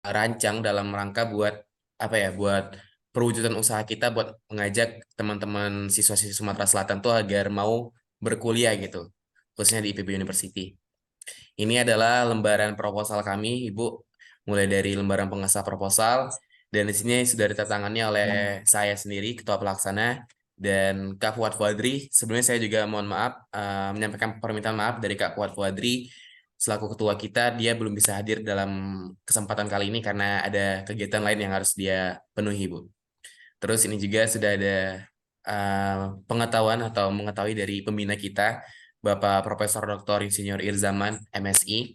rancang dalam rangka buat apa ya, buat perwujudan usaha kita buat mengajak teman-teman siswa-siswi Sumatera Selatan tuh agar mau berkuliah gitu, khususnya di IPB University. Ini adalah lembaran proposal kami, Ibu, mulai dari lembaran pengasah proposal, dan di sini sudah ditandatangani oleh saya sendiri, Ketua Pelaksana, dan Kak Fuad Fuadri. Sebelumnya saya juga mohon maaf, menyampaikan permintaan maaf dari Kak Fuad Fuadri, selaku ketua kita, dia belum bisa hadir dalam kesempatan kali ini karena ada kegiatan lain yang harus dia penuhi, Bu. Terus ini juga sudah ada pengetahuan atau mengetahui dari pembina kita, Bapak Profesor Dr. Insinyur Irzaman, MSI.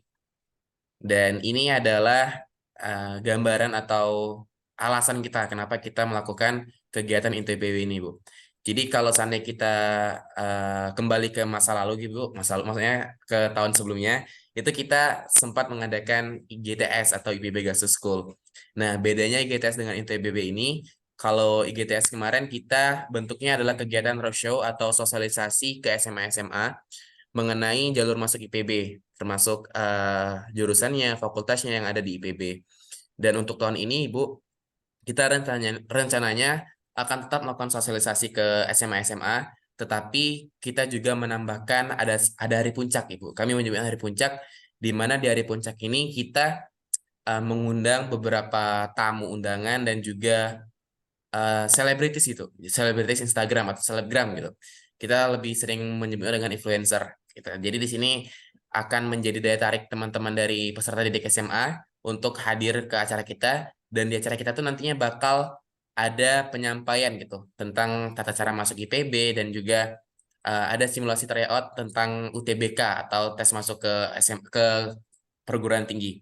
Dan ini adalah gambaran atau alasan kita kenapa kita melakukan kegiatan ITBW ini, Bu. Jadi kalau seandainya kita kembali ke masa lalu gitu, Bu, maksudnya ke tahun sebelumnya, itu kita sempat mengadakan IGTS atau IPB Gasus School. Nah, bedanya IGTS dengan ITBB ini, kalau IGTS kemarin kita bentuknya adalah kegiatan roadshow atau sosialisasi ke SMA-SMA mengenai jalur masuk IPB, termasuk jurusannya, fakultasnya yang ada di IPB. Dan untuk tahun ini, Ibu, kita rencananya akan tetap melakukan sosialisasi ke SMA-SMA, tetapi kita juga menambahkan ada hari puncak, Ibu. Kami menyebutnya hari puncak, di mana di hari puncak ini kita mengundang beberapa tamu undangan dan juga selebritis gitu, selebritis Instagram atau selebgram gitu. Kita lebih sering menyebutnya dengan influencer gitu. Jadi di sini akan menjadi daya tarik teman-teman dari peserta didik SMA untuk hadir ke acara kita, dan di acara kita tuh nantinya bakal ada penyampaian gitu tentang tata cara masuk IPB, dan juga ada simulasi tryout tentang UTBK atau tes masuk ke ke perguruan tinggi.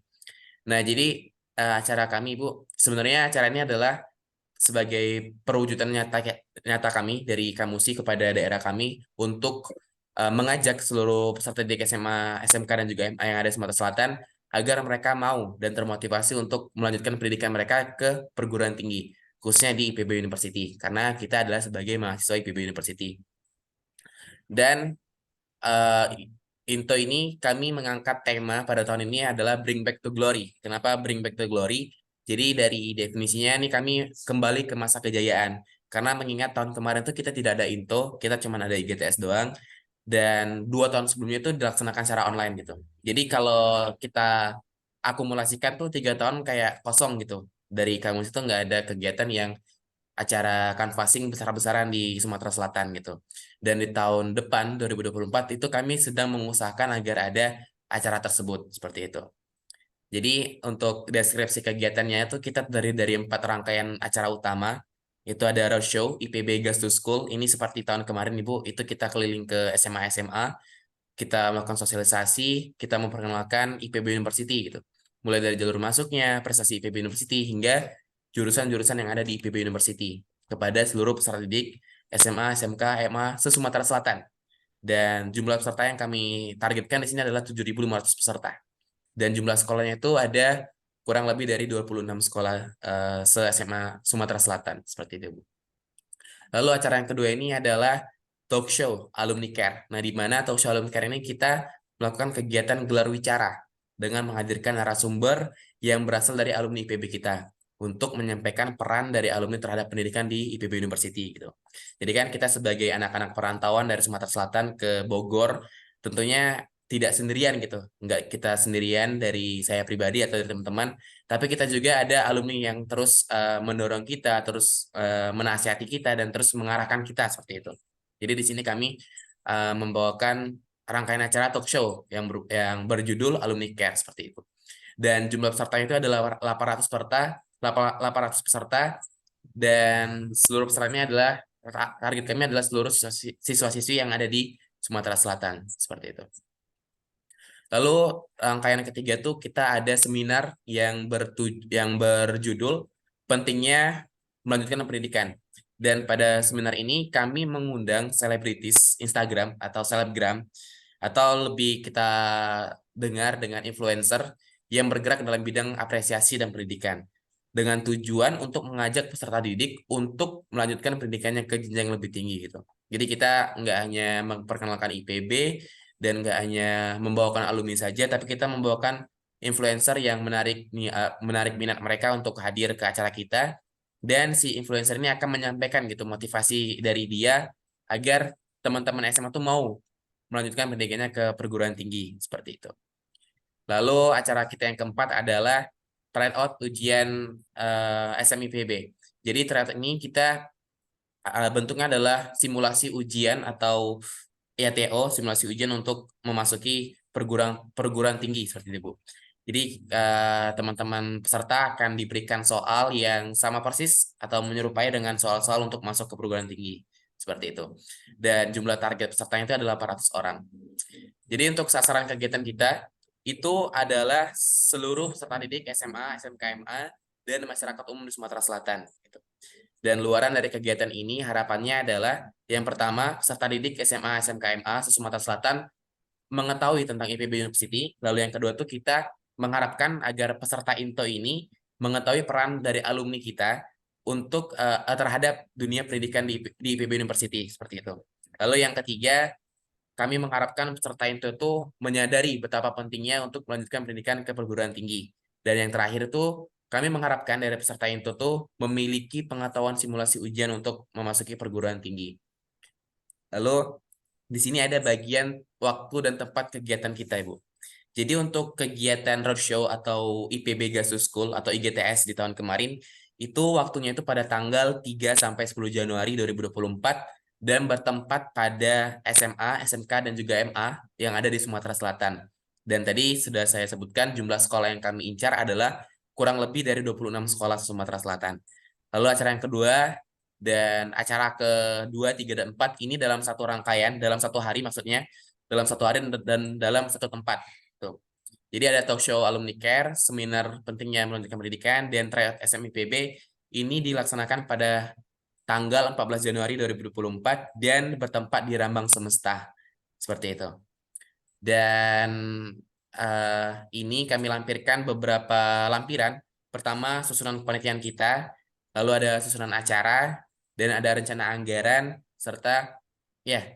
Nah, jadi acara kami, Bu, sebenarnya acara ini adalah sebagai perwujudan nyata kami dari Kamusi kepada daerah kami untuk mengajak seluruh peserta didik SMA, SMK, dan juga MA yang ada di Sumatera Selatan agar mereka mau dan termotivasi untuk melanjutkan pendidikan mereka ke perguruan tinggi, khususnya di IPB University, karena kita adalah sebagai mahasiswa IPB University. Dan eh, Into ini kami mengangkat tema pada tahun ini adalah Bring Back to Glory. Kenapa Bring Back to Glory? Jadi dari definisinya ini kami kembali ke masa kejayaan. Karena mengingat tahun kemarin tuh kita tidak ada Into, kita cuma ada IGTS doang. Dan 2 tahun sebelumnya itu dilaksanakan secara online gitu. Jadi kalau kita akumulasikan tuh 3 tahun kayak kosong gitu. Dari kamu itu nggak ada kegiatan yang acara canvassing besar-besaran di Sumatera Selatan gitu. Dan di tahun depan 2024 itu kami sedang mengusahakan agar ada acara tersebut seperti itu. Jadi untuk deskripsi kegiatannya itu kita dari 4 rangkaian acara utama. Itu ada roadshow IPB Gas to School. Ini seperti tahun kemarin, Ibu, itu kita keliling ke SMA SMA, kita melakukan sosialisasi, kita memperkenalkan IPB University gitu. Mulai dari jalur masuknya, prestasi IPB University, hingga jurusan-jurusan yang ada di IPB University kepada seluruh peserta didik SMA, SMK, MA se-Sumatera Selatan. Dan jumlah peserta yang kami targetkan di sini adalah 7.500 peserta. Dan jumlah sekolahnya itu ada kurang lebih dari 26 sekolah se-SMA Sumatera Selatan. Seperti itu, Bu. Lalu acara yang kedua ini adalah talk show Alumni Care. Nah, di mana talk show Alumni Care ini kita melakukan kegiatan gelar wicara dengan menghadirkan narasumber yang berasal dari alumni IPB kita untuk menyampaikan peran dari alumni terhadap pendidikan di IPB University gitu. Jadi kan kita sebagai anak-anak perantauan dari Sumatera Selatan ke Bogor tentunya tidak sendirian gitu. Nggak kita sendirian dari saya pribadi atau dari teman-teman, tapi kita juga ada alumni yang terus mendorong kita, terus menasihati kita, dan terus mengarahkan kita seperti itu. Jadi di sini kami membawakan rangkaian acara talk show yang berjudul Alumni Care seperti itu. Dan jumlah pesertanya itu adalah 800 peserta, 800 peserta, dan seluruh pesertanya adalah target kami adalah seluruh siswa-siswi yang ada di Sumatera Selatan seperti itu. Lalu rangkaian ketiga tuh kita ada seminar yang berjudul pentingnya melanjutkan pendidikan. Dan pada seminar ini kami mengundang selebritis Instagram atau selebgram, atau lebih kita dengar dengan influencer yang bergerak dalam bidang apresiasi dan pendidikan, dengan tujuan untuk mengajak peserta didik untuk melanjutkan pendidikannya ke jenjang yang lebih tinggi gitu. Jadi kita nggak hanya memperkenalkan IPB dan nggak hanya membawakan alumni saja, tapi kita membawakan influencer yang menarik minat mereka untuk hadir ke acara kita, dan si influencer ini akan menyampaikan gitu motivasi dari dia agar teman-teman SMA tuh mau melanjutkan pendidikannya ke perguruan tinggi seperti itu. Lalu acara kita yang keempat adalah tryout ujian SMIPB. Jadi tryout ini kita bentuknya adalah simulasi ujian atau TO, simulasi ujian untuk memasuki perguruan tinggi seperti itu, Bu. Jadi teman-teman peserta akan diberikan soal yang sama persis atau menyerupai dengan soal-soal untuk masuk ke perguruan tinggi seperti itu. Dan jumlah target pesertanya itu adalah 400 orang. Jadi untuk sasaran kegiatan kita itu adalah seluruh peserta didik SMA, SMK, MA, dan masyarakat umum di Sumatera Selatan. Dan luaran dari kegiatan ini harapannya adalah yang pertama, peserta didik SMA, SMK, MA Sumatera Selatan mengetahui tentang IPB University. Lalu yang kedua tuh kita mengharapkan agar peserta INTO ini mengetahui peran dari alumni kita untuk terhadap dunia pendidikan di IPB University seperti itu. Lalu yang ketiga, kami mengharapkan peserta INTO itu menyadari betapa pentingnya untuk melanjutkan pendidikan ke perguruan tinggi. Dan yang terakhir itu kami mengharapkan dari peserta INTO itu memiliki pengetahuan simulasi ujian untuk memasuki perguruan tinggi. Lalu di sini ada bagian waktu dan tempat kegiatan kita, Ibu. Jadi untuk kegiatan roadshow atau IPB Gasus School atau IGTS di tahun kemarin, itu waktunya itu pada tanggal 3 sampai 10 Januari 2024 dan bertempat pada SMA, SMK, dan juga MA yang ada di Sumatera Selatan. Dan tadi sudah saya sebutkan jumlah sekolah yang kami incar adalah kurang lebih dari 26 sekolah Sumatera Selatan. Lalu acara yang kedua dan acara kedua, tiga, dan empat ini dalam satu rangkaian, dalam satu hari maksudnya, dalam satu hari dan dalam satu tempat. Tuh. Jadi ada talk show alumni care, seminar pentingnya melanjutkan pendidikan, dan tryout SMIPB ini dilaksanakan pada tanggal 14 Januari 2024 dan bertempat di Rambang Semesta. Seperti itu. Dan ini kami lampirkan beberapa lampiran. Pertama, susunan kepanitiaan kita, lalu ada susunan acara, dan ada rencana anggaran, serta ya,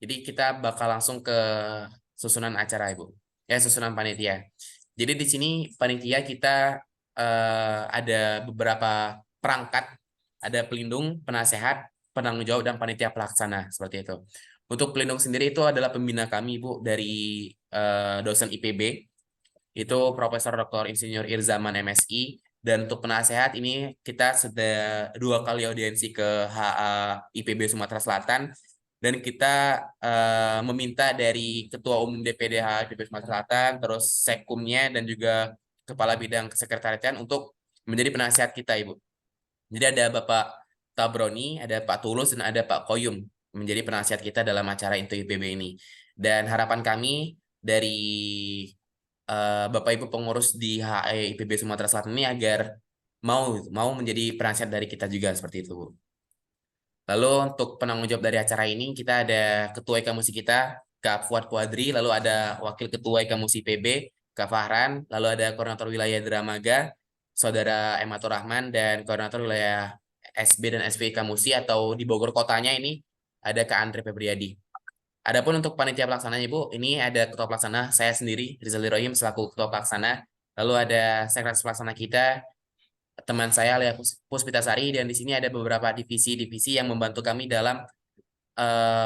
jadi kita bakal langsung ke susunan acara, Ibu. Ya, susunan panitia. Jadi di sini panitia kita ada beberapa perangkat, ada pelindung, penasehat, penanggung jawab, dan panitia pelaksana seperti itu. Untuk pelindung sendiri itu adalah pembina kami, Bu, dari dosen IPB, itu Profesor Dr. Insinyur Irzaman MSI. Dan untuk penasehat ini kita sudah 2 kali audiensi ke HA IPB Sumatera Selatan, dan kita meminta dari Ketua Umum DPD IPB Sumatera Selatan, terus Sekumnya, dan juga Kepala Bidang Kesekretariatan untuk menjadi penasihat kita, Ibu. Jadi ada Bapak Tabroni, ada Pak Tulus, dan ada Pak Koyum menjadi penasihat kita dalam acara Into IPB ini. Dan harapan kami dari Bapak Ibu pengurus di HE IPB Sumatera Selatan ini agar mau menjadi penasihat dari kita juga seperti itu, Bu. Lalu untuk penanggung jawab dari acara ini kita ada Ketua Ikamusi kita, Kak Fuad Kuadri, lalu ada Wakil Ketua Ikamusi PB, Kak Fahran, lalu ada Koordinator Wilayah Dramaga, Saudara Ematur Rahman, dan Koordinator Wilayah SB dan SV Ikamusi atau di Bogor kotanya ini ada Kak Andre Febriadi. Adapun untuk panitia pelaksananya, Ibu, ini ada ketua pelaksana saya sendiri, Rizal Rohim selaku ketua pelaksana. Lalu ada sekretaris pelaksana kita, teman saya Lea Puspitasari, dan di sini ada beberapa divisi-divisi yang membantu kami dalam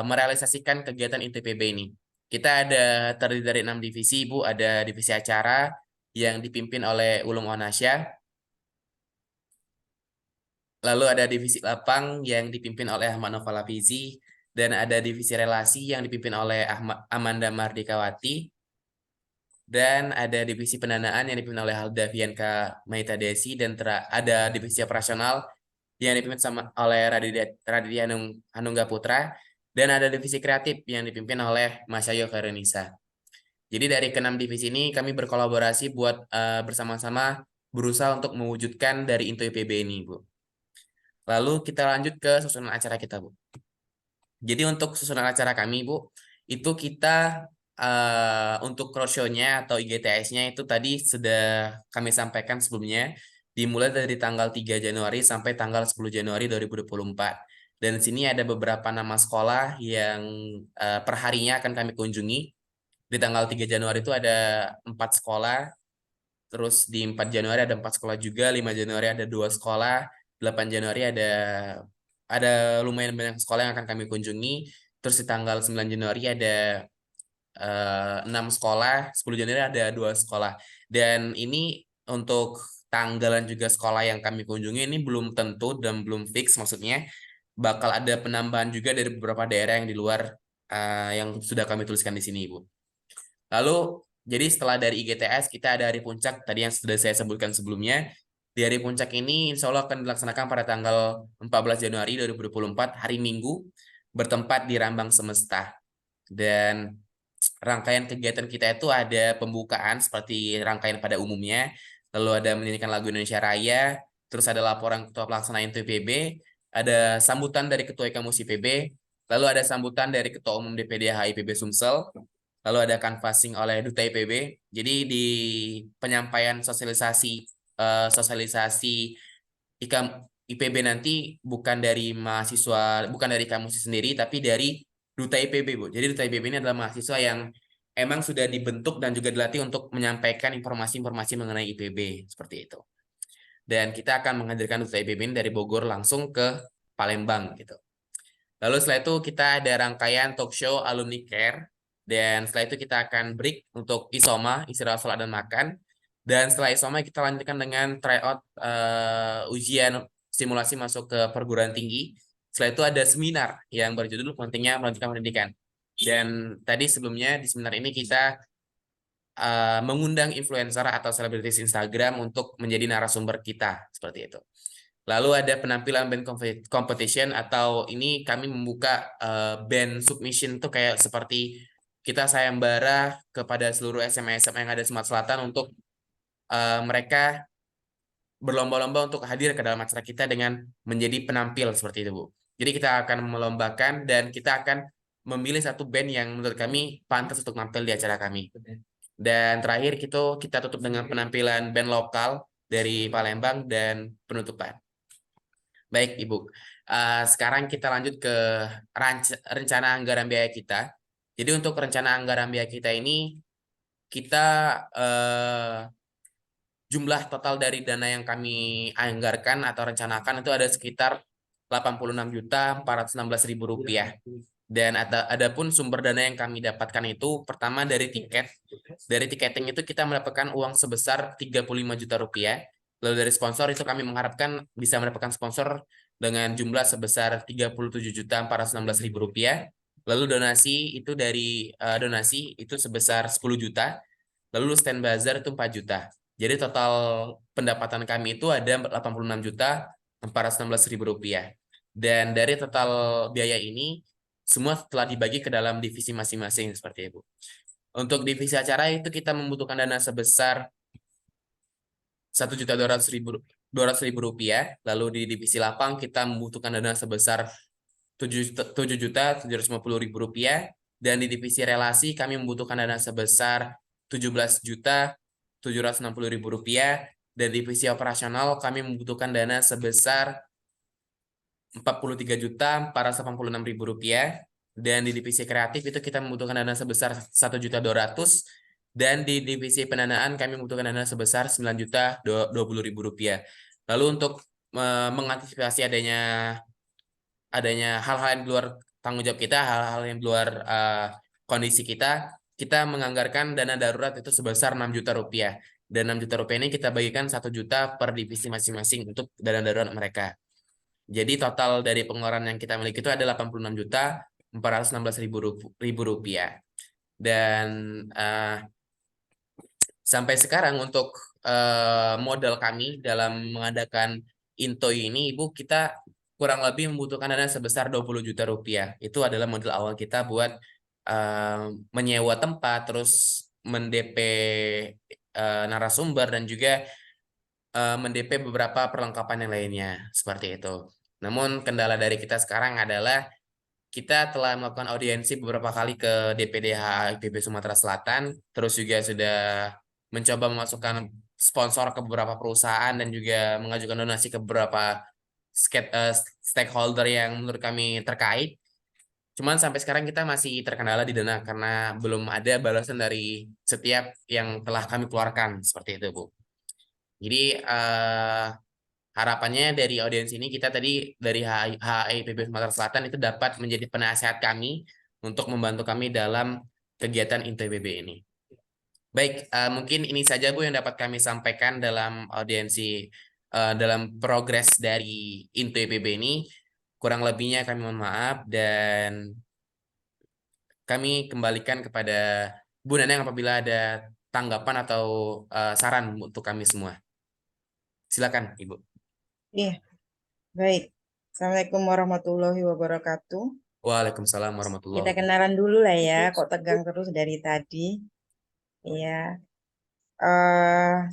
merealisasikan kegiatan ITPB ini. Kita ada terdiri dari 6 divisi, Ibu. Ada divisi acara yang dipimpin oleh Ulung Onasya. Lalu ada divisi lapang yang dipimpin oleh Ahmad Noval Hafizi, dan ada divisi relasi yang dipimpin oleh Amanda Mardikawati, dan ada divisi pendanaan yang dipimpin oleh Halda Fianka Maita Desi, dan ada divisi operasional yang dipimpin oleh Raditya Hanungga Putra, dan ada divisi kreatif yang dipimpin oleh Mas Yayo Karenisa. Jadi dari keenam divisi ini kami berkolaborasi buat bersama-sama berusaha untuk mewujudkan dari Into IPB ini, Bu. Lalu kita lanjut ke susunan acara kita, Bu. Jadi untuk susunan acara kami, Bu, itu kita untuk roadshow-nya atau IGTS-nya itu tadi sudah kami sampaikan sebelumnya, dimulai dari tanggal 3 Januari sampai tanggal 10 Januari 2024. Dan di sini ada beberapa nama sekolah yang perharinya akan kami kunjungi. Di tanggal 3 Januari itu ada 4 sekolah, terus di 4 Januari ada 4 sekolah juga, 5 Januari ada 2 sekolah, 8 Januari ada lumayan banyak sekolah yang akan kami kunjungi. Terus di tanggal 9 Januari ada 6 sekolah, 10 Januari ada 2 sekolah. Dan ini untuk tanggalan juga sekolah yang kami kunjungi ini belum tentu dan belum fix, maksudnya bakal ada penambahan juga dari beberapa daerah yang di luar yang sudah kami tuliskan di sini, Ibu. Lalu, jadi setelah dari IGTS, kita ada hari puncak, tadi yang sudah saya sebutkan sebelumnya. Di hari puncak ini, insya Allah akan dilaksanakan pada tanggal 14 Januari 2024, hari Minggu, bertempat di Rambang Semesta. Dan rangkaian kegiatan kita itu ada pembukaan seperti rangkaian pada umumnya, lalu ada menyanyikan lagu Indonesia Raya, terus ada laporan ketua pelaksana IPB, ada sambutan dari ketua Kamus IPB, lalu ada sambutan dari ketua umum DPD HIPB Sumsel, lalu ada canvassing oleh Duta IPB. Jadi di penyampaian sosialisasi IKAM IPB nanti bukan dari mahasiswa, bukan dari kampus sendiri, tapi dari Duta IPB, Bu. Jadi Duta IPB ini adalah mahasiswa yang emang sudah dibentuk dan juga dilatih untuk menyampaikan informasi-informasi mengenai IPB, seperti itu. Dan kita akan menghadirkan Duta IPB ini dari Bogor langsung ke Palembang, gitu. Lalu setelah itu kita ada rangkaian talk show Alumni Care, dan setelah itu kita akan break untuk Isoma, istirahat, sholat, dan makan. Dan setelah Isoma kita lanjutkan dengan tryout ujian simulasi masuk ke perguruan tinggi. Setelah itu ada seminar yang berjudul pentingnya melanjutkan pendidikan. Dan tadi sebelumnya di seminar ini kita mengundang influencer atau selebritis Instagram untuk menjadi narasumber kita, seperti itu. Lalu ada penampilan band competition, atau ini kami membuka band submission tuh kayak seperti kita sayembara kepada seluruh SMA-SMA yang ada di Sumatera Selatan untuk mereka berlomba-lomba untuk hadir ke dalam acara kita dengan menjadi penampil seperti itu, Bu. Jadi kita akan melombakan dan kita akan memilih satu band yang menurut kami pantas untuk tampil di acara kami. Dan terakhir kita tutup dengan penampilan band lokal dari Palembang dan penutupan. Baik, Ibu. Sekarang kita lanjut ke rencana anggaran biaya kita. Jadi untuk rencana anggaran biaya kita ini, kita jumlah total dari dana yang kami anggarkan atau rencanakan itu ada sekitar 86.416.000 rupiah. Dan adapun sumber dana yang kami dapatkan itu pertama dari tiket. Dari tiketing itu kita mendapatkan uang sebesar 35 juta rupiah. Lalu dari sponsor itu kami mengharapkan bisa mendapatkan sponsor dengan jumlah sebesar 37.416.000 rupiah. Lalu donasi itu donasi itu sebesar 10 juta. Lalu stand buzzer itu 4 juta. Jadi total pendapatan kami itu ada 86.416.000 rupiah. Dan dari total biaya ini, semua telah dibagi ke dalam divisi masing-masing seperti itu. Untuk divisi acara itu kita membutuhkan dana sebesar 1.200.000 rupiah. Lalu di divisi lapang kita membutuhkan dana sebesar 7.750.000 rupiah. Dan di divisi relasi kami membutuhkan dana sebesar 17.760.000 rupiah. Dan divisi operasional kami membutuhkan dana sebesar 43.486.000 rupiah. Dan di divisi kreatif itu kita membutuhkan dana sebesar 1.200.000. Dan di divisi pendanaan kami membutuhkan dana sebesar 9.020.000 rupiah. Lalu untuk mengantisipasi adanya hal-hal yang di luar tanggung jawab kita, hal-hal yang di luar kondisi kita menganggarkan dana darurat itu sebesar 6 juta rupiah. Dan 6 juta rupiah ini kita bagikan 1 juta per divisi masing-masing untuk dana darurat mereka. Jadi total dari pengeluaran yang kita miliki itu ada 86.416.000 rupiah. Dan sampai sekarang untuk modal kami dalam mengadakan Intoi ini, Ibu, kita kurang lebih membutuhkan dana sebesar 20 juta rupiah. Itu adalah modal awal kita buat menyewa tempat, terus men-DP narasumber, dan juga men-DP beberapa perlengkapan yang lainnya, seperti itu. Namun kendala dari kita sekarang adalah kita telah melakukan audiensi beberapa kali ke DPDH IPB Sumatera Selatan, terus juga sudah mencoba memasukkan sponsor ke beberapa perusahaan dan juga mengajukan donasi ke beberapa stakeholder yang menurut kami terkait. Cuman sampai sekarang kita masih terkendala di dana karena belum ada balasan dari setiap yang telah kami keluarkan seperti itu, Bu. Jadi harapannya dari audiens ini kita tadi dari HIPB Sumatera Selatan itu dapat menjadi penasehat kami untuk membantu kami dalam kegiatan Into IPB ini. Baik, mungkin ini saja Bu yang dapat kami sampaikan dalam audiensi dalam progres dari Into IPB ini. Kurang lebihnya kami mohon maaf dan kami kembalikan kepada Bu Nanang apabila ada tanggapan atau saran untuk kami semua. Silakan, Ibu. Iya, baik. Assalamualaikum warahmatullahi wabarakatuh. Waalaikumsalam warahmatullahi Kita wabarakatuh. kenalan dulu lah ya, kok tegang terus dari tadi. Iya,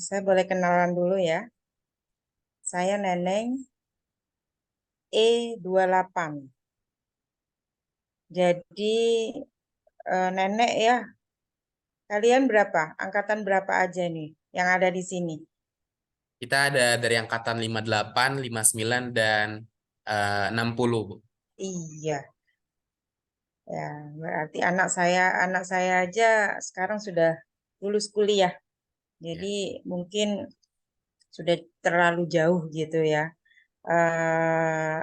saya boleh kenalan dulu ya. Saya Neneng E28. Jadi Nenek ya, kalian berapa? Angkatan berapa aja nih yang ada di sini? Kita ada dari angkatan 58, 59 dan 60, Bu. Iya, ya berarti anak saya aja sekarang sudah lulus kuliah. Jadi Ya. mungkin sudah terlalu jauh gitu ya.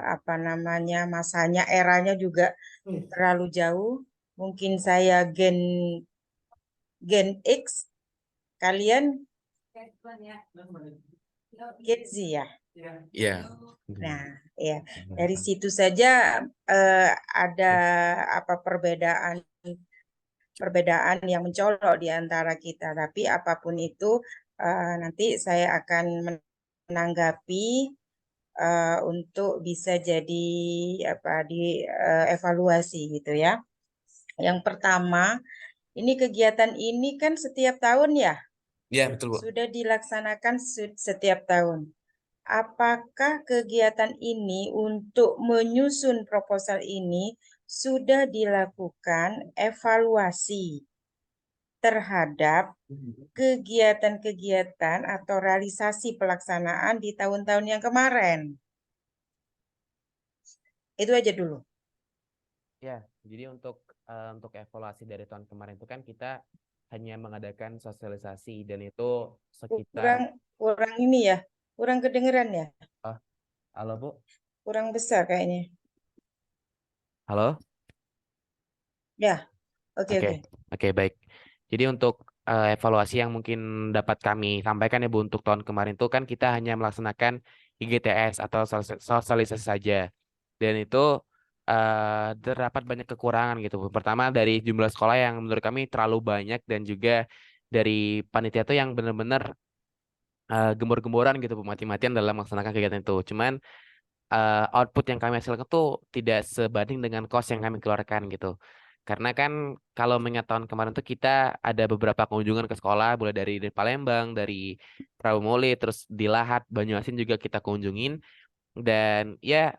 Apa namanya masanya eranya juga terlalu jauh. Mungkin saya Gen X, kalian Gen Z ya. Ya. Nah, ya dari situ saja ada apa perbedaan yang mencolok di antara kita. Tapi apapun itu nanti saya akan menanggapi untuk bisa jadi apa evaluasi gitu ya. Yang pertama, ini kegiatan ini kan setiap tahun ya, Ya, betul, Bu. sudah dilaksanakan setiap tahun. Apakah kegiatan ini untuk menyusun proposal ini sudah dilakukan evaluasi terhadap kegiatan-kegiatan atau realisasi pelaksanaan di tahun-tahun yang kemarin? Itu aja dulu. Ya, jadi untuk evaluasi dari tahun kemarin itu kan kita hanya mengadakan sosialisasi dan itu Kurang sekitar kurang ini ya, kurang kedengeran ya, oh, halo Bu. kurang besar kayaknya. Halo? Ya, oke Oke. oke. Oke, baik. Jadi untuk evaluasi yang mungkin dapat kami sampaikan ya Bu untuk tahun kemarin itu kan kita hanya melaksanakan IGTS atau sosialisasi saja. Dan itu terdapat banyak kekurangan gitu Bu. Pertama dari jumlah sekolah yang menurut kami terlalu banyak dan juga dari panitia itu yang benar-benar gembor-gemboran gitu Bu, mati-matian dalam melaksanakan kegiatan itu. Cuman output yang kami hasilkan tuh tidak sebanding dengan cost yang kami keluarkan gitu. Karena kan kalau mengingat tahun kemarin tuh kita ada beberapa kunjungan ke sekolah, mulai dari Palembang, dari Prabu terus di Lahat, Banyuasin juga kita kunjungin. Dan ya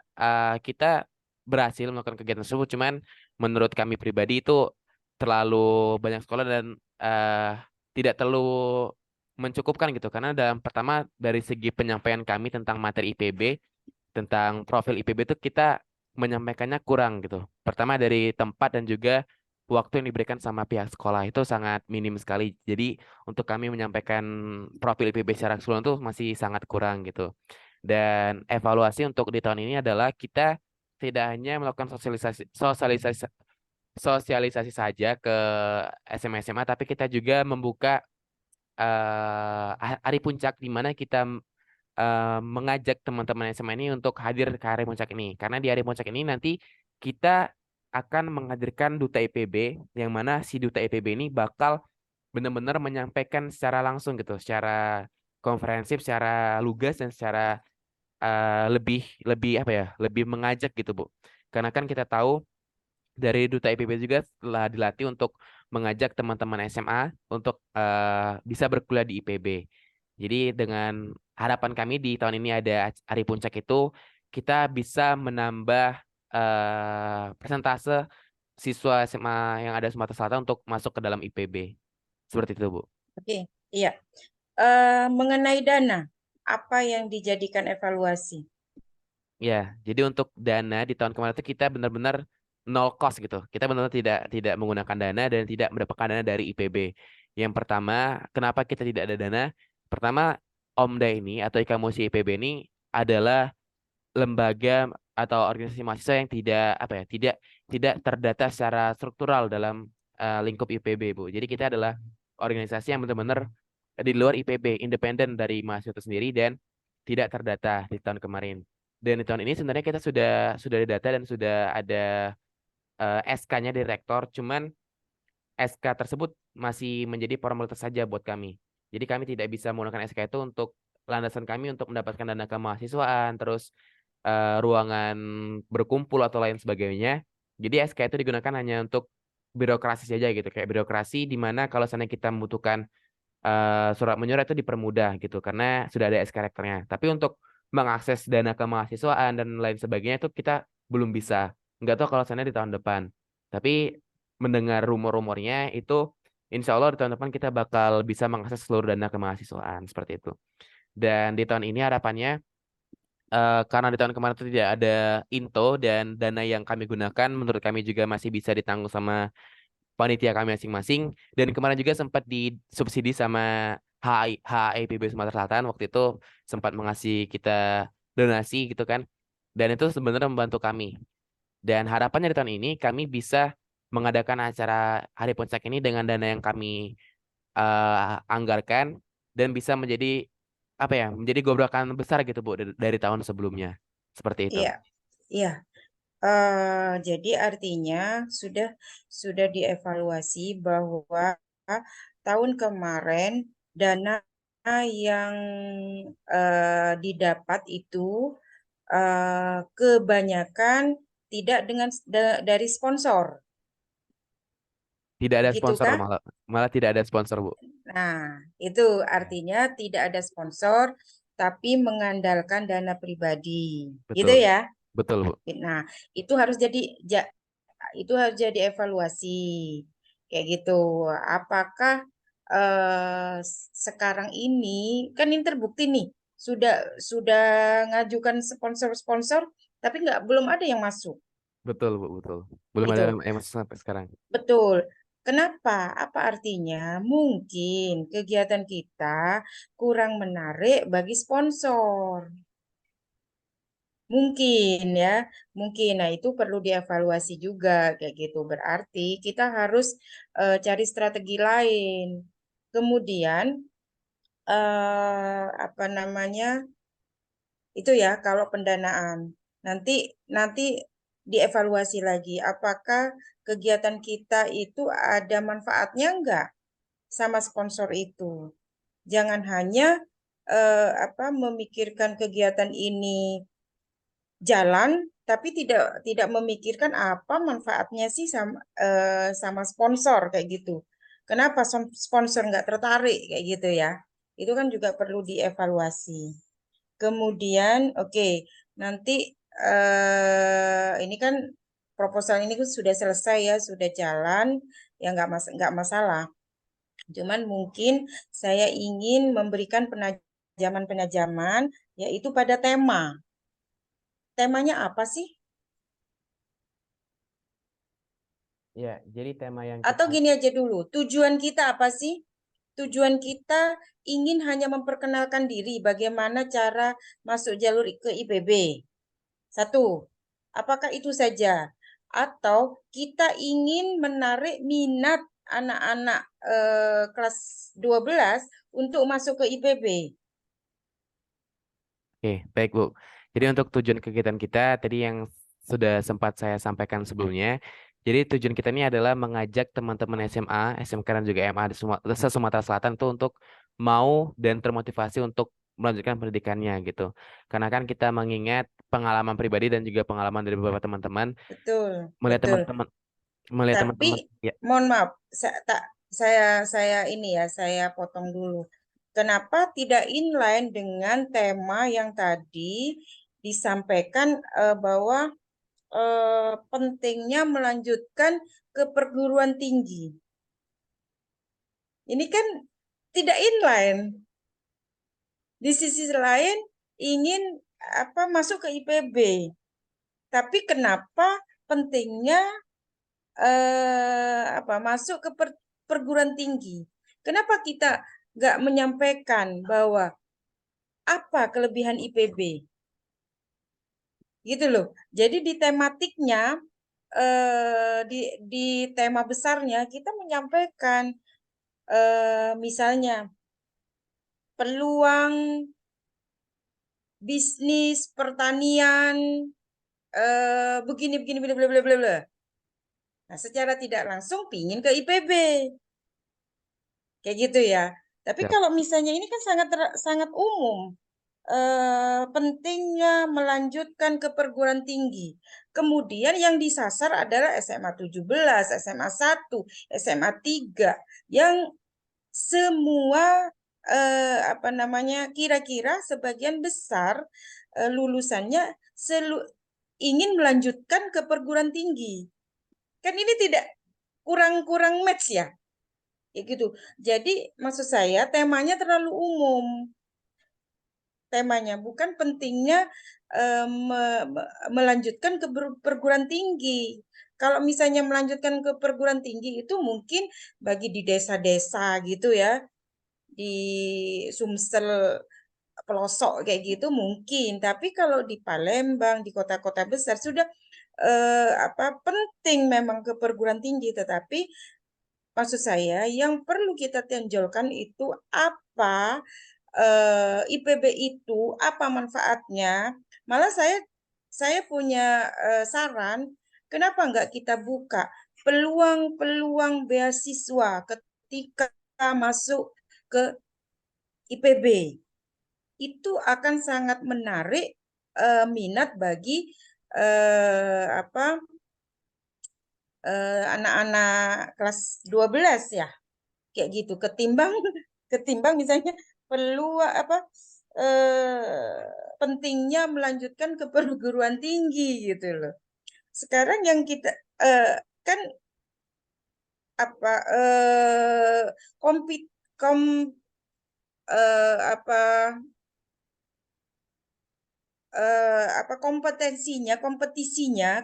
kita berhasil melakukan kegiatan tersebut. Cuman menurut kami pribadi itu terlalu banyak sekolah dan eh, tidak terlalu mencukupkan gitu. Karena dalam pertama dari segi penyampaian kami tentang materi IPB, tentang profil IPB itu kita menyampaikannya kurang gitu. Pertama dari tempat dan juga waktu yang diberikan sama pihak sekolah itu sangat minim sekali. Jadi untuk kami menyampaikan profil IPB secara keseluruhan itu masih sangat kurang gitu. Dan evaluasi untuk di tahun ini adalah kita tidak hanya melakukan sosialisasi saja ke SMA-SMA, tapi kita juga membuka hari puncak di mana kita mengajak teman-teman SMA ini untuk hadir ke hari puncak ini. Karena di hari puncak ini nanti kita akan menghadirkan Duta IPB, yang mana si Duta IPB ini bakal benar-benar menyampaikan secara langsung gitu, secara konferensif, secara lugas dan secara lebih lebih apa ya, lebih mengajak gitu Bu. Karena kan kita tahu dari Duta IPB juga telah dilatih untuk mengajak teman-teman SMA untuk bisa berkuliah di IPB. Jadi dengan harapan kami di tahun ini ada hari puncak itu kita bisa menambah persentase siswa SMA yang ada Sumatera Selatan untuk masuk ke dalam IPB. Seperti itu, Bu. Oke, iya. Mengenai dana, apa yang dijadikan evaluasi? Ya, jadi untuk dana di tahun kemarin itu kita benar-benar nol cost gitu. Kita benar-benar tidak menggunakan dana dan tidak mendapatkan dana dari IPB. Yang pertama, kenapa kita tidak ada dana? Pertama, OMDA ini atau IKAMUSI IPB ini adalah lembaga atau organisasi mahasiswa yang tidak terdata secara struktural dalam lingkup IPB, Bu. Jadi kita adalah organisasi yang benar-benar di luar IPB, independen dari mahasiswa itu sendiri dan tidak terdata di tahun kemarin. Dan di tahun ini sebenarnya kita sudah didata dan sudah ada SK-nya dari rektor, cuman SK tersebut masih menjadi formalitas saja buat kami. Jadi kami tidak bisa menggunakan SK itu untuk landasan kami untuk mendapatkan dana kemahasiswaan, terus ruangan berkumpul atau lain sebagainya. Jadi SK itu digunakan hanya untuk birokrasi saja gitu, kayak birokrasi di mana kalau seandainya kita membutuhkan surat menyurat itu dipermudah gitu karena sudah ada SK rektornya. Tapi untuk mengakses dana kemahasiswaan dan lain sebagainya itu kita belum bisa. Nggak tahu kalau sana di tahun depan. Tapi mendengar rumor-rumornya itu insya Allah di tahun depan kita bakal bisa mengakses seluruh dana kemahasiswaan seperti itu. Dan di tahun ini harapannya karena di tahun kemarin itu tidak ada INTO dan dana yang kami gunakan menurut kami juga masih bisa ditanggung sama panitia kami masing-masing dan kemarin juga sempat disubsidi sama HIPB Sumatera Selatan waktu itu sempat mengasih kita donasi gitu kan dan itu sebenarnya membantu kami dan harapannya di tahun ini kami bisa mengadakan acara Hari Puncak ini dengan dana yang kami anggarkan dan bisa menjadi menjadi gobrakan besar gitu Bu dari tahun sebelumnya seperti itu. Iya, iya. Jadi artinya sudah dievaluasi bahwa tahun kemarin dana yang didapat itu kebanyakan tidak dari sponsor, Tidak ada gitu sponsor kan? malah tidak ada sponsor Bu. Nah, itu artinya tidak ada sponsor, tapi mengandalkan dana pribadi, gitu Betul, ya. betul Bu. Nah, itu harus itu harus jadi evaluasi kayak gitu. Apakah sekarang ini kan ini terbukti nih sudah ngajukan sponsor-sponsor, tapi belum ada yang masuk. Betul, Bu, betul. Belum ada Itu yang masuk sampai sekarang. betul. Kenapa? Apa artinya? Mungkin kegiatan kita kurang menarik bagi sponsor. Mungkin ya, mungkin. Nah, itu perlu dievaluasi juga kayak gitu. Berarti kita harus cari strategi lain. Kemudian apa namanya? Itu ya kalau pendanaan. Nanti nanti dievaluasi lagi apakah kegiatan kita itu ada manfaatnya enggak sama sponsor itu. Jangan hanya memikirkan kegiatan ini jalan tapi tidak memikirkan apa manfaatnya sih sama sponsor kayak gitu. Kenapa sponsor nggak tertarik kayak gitu ya? Itu kan juga perlu dievaluasi. Kemudian, oke, nanti ini kan proposal ini kan sudah selesai ya, sudah jalan, ya nggak masalah. Cuman mungkin saya ingin memberikan penajaman-penajaman, yaitu pada tema. Temanya apa sih? Ya, jadi tema yang Atau kita gini aja dulu, tujuan kita apa sih? Tujuan kita ingin hanya memperkenalkan diri, bagaimana cara masuk jalur ke IPB. Satu, apakah itu saja? Atau kita ingin menarik minat anak-anak kelas 12 untuk masuk ke IPB? Oke, baik Bu. Jadi untuk tujuan kegiatan kita tadi yang sudah sempat saya sampaikan sebelumnya. Jadi tujuan kita ini adalah mengajak teman-teman SMA, SMK dan juga MA di Sumatera Selatan itu untuk mau dan termotivasi untuk melanjutkan pendidikannya gitu. Karena kan kita mengingat pengalaman pribadi dan juga pengalaman dari beberapa teman-teman Betul, melihat betul. teman-teman melihat Tapi teman-teman ya. mohon maaf, saya ini ya, saya potong dulu. Kenapa tidak inline dengan tema yang tadi disampaikan bahwa pentingnya melanjutkan ke perguruan tinggi? Ini kan tidak inline. Di sisi lain ingin masuk ke IPB. Tapi kenapa pentingnya masuk ke perguruan tinggi. Kenapa kita nggak menyampaikan bahwa apa kelebihan IPB? Gitu loh. Jadi di tematiknya, di tema besarnya kita menyampaikan misalnya peluang bisnis pertanian begini begini bla bla bla bla bla. Nah, secara tidak langsung pingin ke IPB. Kayak gitu ya. Tapi Siap. kalau misalnya ini kan sangat umum. Pentingnya melanjutkan ke perguruan tinggi. Kemudian yang disasar adalah SMA 17, SMA 1, SMA 3 yang semua kira-kira sebagian besar lulusannya ingin melanjutkan ke perguruan tinggi. Kan ini tidak kurang match ya. Kayak gitu. Jadi maksud saya temanya terlalu umum. Temanya bukan pentingnya melanjutkan ke perguruan tinggi. Kalau misalnya melanjutkan ke perguruan tinggi itu mungkin bagi di desa-desa gitu ya, di Sumsel pelosok kayak gitu mungkin. Tapi kalau di Palembang, di kota-kota besar sudah penting memang ke perguruan tinggi, tetapi maksud saya yang perlu kita tonjolkan itu apa IPB itu, apa manfaatnya. Malah saya punya saran, kenapa nggak kita buka peluang-peluang beasiswa ketika masuk ke IPB. Itu akan sangat menarik minat bagi anak-anak kelas 12 ya. Kayak gitu ketimbang misalnya pentingnya melanjutkan ke perguruan tinggi gitu loh. Sekarang yang kita kan apa kompet kom apa kompetisinya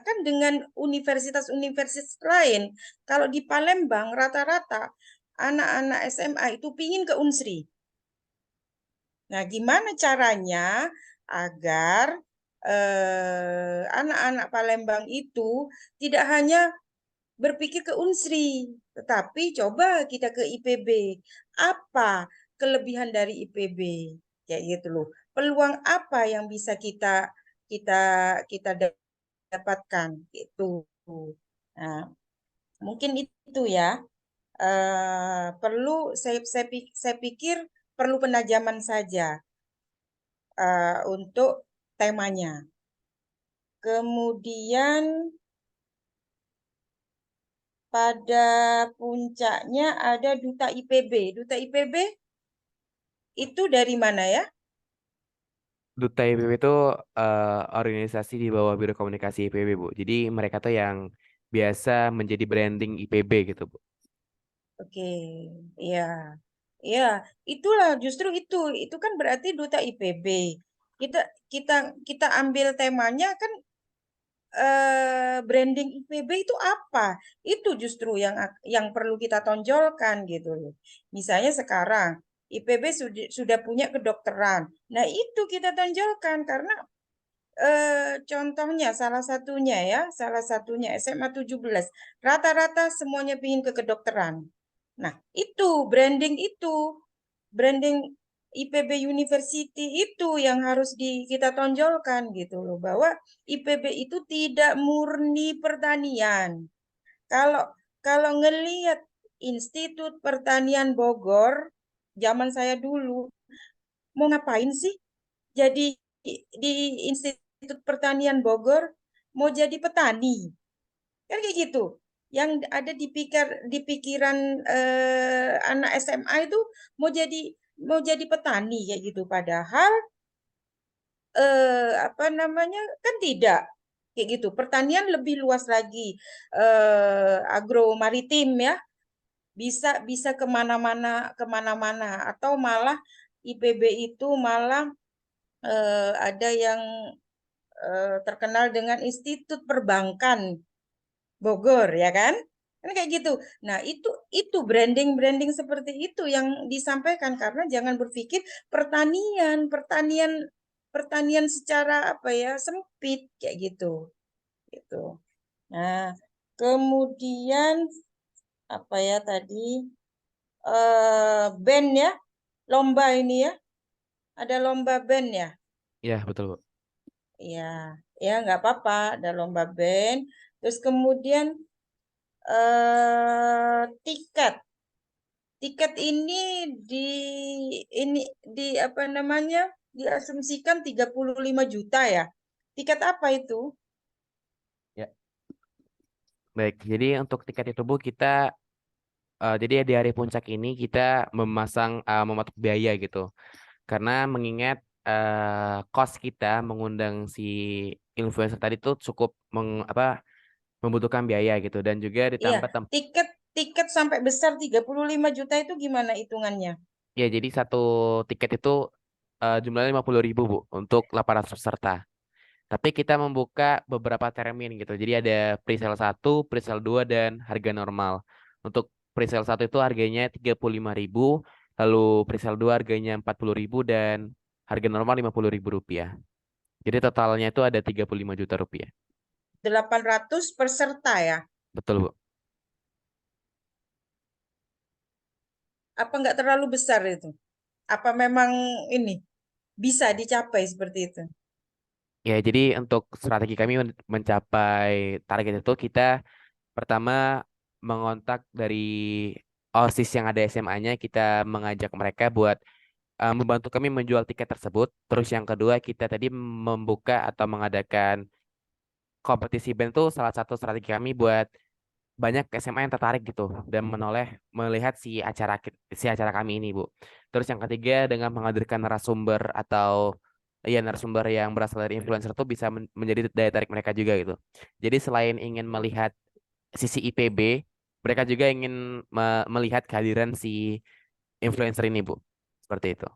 kan dengan universitas-universitas lain. Kalau di Palembang rata-rata anak-anak SMA itu pingin ke Unsri. Nah, gimana caranya agar anak-anak Palembang itu tidak hanya berpikir ke Unsri, tetapi coba kita ke IPB. Apa kelebihan dari IPB? Kayak gitu loh. Peluang apa yang bisa kita kita dapatkan gitu. Nah, mungkin itu ya. Perlu saya pikir perlu penajaman saja untuk temanya. Kemudian pada puncaknya ada Duta IPB. Duta IPB itu dari mana ya? Duta IPB itu organisasi di bawah Biro Komunikasi IPB, Bu. Jadi mereka tuh yang biasa menjadi branding IPB gitu, Bu. Oke, ya, ya, itulah justru itu kan berarti Duta IPB. Kita kita kita ambil temanya kan branding IPB itu apa? Itu justru yang perlu kita tonjolkan gitu loh. Misalnya sekarang IPB sudah punya kedokteran. Nah, itu kita tonjolkan karena contohnya salah satunya SMA 17. Rata-rata semuanya pingin ke kedokteran. Nah, itu branding IPB University itu yang harus kita tonjolkan gitu loh, bahwa IPB itu tidak murni pertanian. Kalau kalau ngelihat Institut Pertanian Bogor zaman saya dulu, mau ngapain sih jadi di Institut Pertanian Bogor, mau jadi petani kan kayak gitu. Yang ada di pikiran anak SMA itu mau jadi petani kayak gitu, padahal kan tidak kayak gitu. Pertanian lebih luas lagi, agro maritim ya, bisa bisa kemana-mana atau malah IPB itu malah ada yang terkenal dengan Institut Perbankan. Bogor, ya kan? Kan kayak gitu. Nah, itu branding seperti itu yang disampaikan, karena jangan berpikir pertanian secara apa ya, sempit kayak gitu. Gitu. Nah, kemudian apa ya tadi, band ya, lomba ini ya, ada lomba band ya. Ya, betul, Bu. Ya, ya nggak apa-apa, ada lomba band. Terus kemudian tiket. Tiket ini di apa namanya? Diasumsikan 35 juta ya. Tiket apa itu? Ya. Baik, jadi untuk tiket itu Bu kita jadi di hari puncak ini kita mematok biaya gitu. Karena mengingat cost kita mengundang si influencer tadi tuh cukup membutuhkan biaya gitu dan juga Iya, ditambah tiket tiket sampai besar 35 juta itu gimana hitungannya? ya jadi satu tiket itu jumlahnya 50.000 Bu untuk 800 peserta. Tapi kita membuka beberapa termin gitu. Jadi ada presale 1, presale 2 dan harga normal. Untuk presale 1 itu harganya 35.000, lalu presale 2 harganya 40.000 dan harga normal 50.000 rupiah. Jadi totalnya itu ada 35 juta rupiah. 800 peserta ya. Betul, Bu. Apa nggak terlalu besar itu? Apa memang ini bisa dicapai seperti itu? Ya, jadi untuk strategi kami mencapai target itu kita pertama mengontak dari OSIS yang ada SMA-nya, kita mengajak mereka buat membantu kami menjual tiket tersebut. Terus yang kedua kita tadi membuka atau mengadakan kompetisi band itu salah satu strategi kami buat banyak SMA yang tertarik gitu dan melihat si acara kami ini, Bu. Terus yang ketiga dengan menghadirkan narasumber atau ya narasumber yang berasal dari influencer itu bisa menjadi daya tarik mereka juga gitu. Jadi selain ingin melihat sisi IPB, mereka juga ingin melihat kehadiran si influencer ini, Bu. Seperti itu.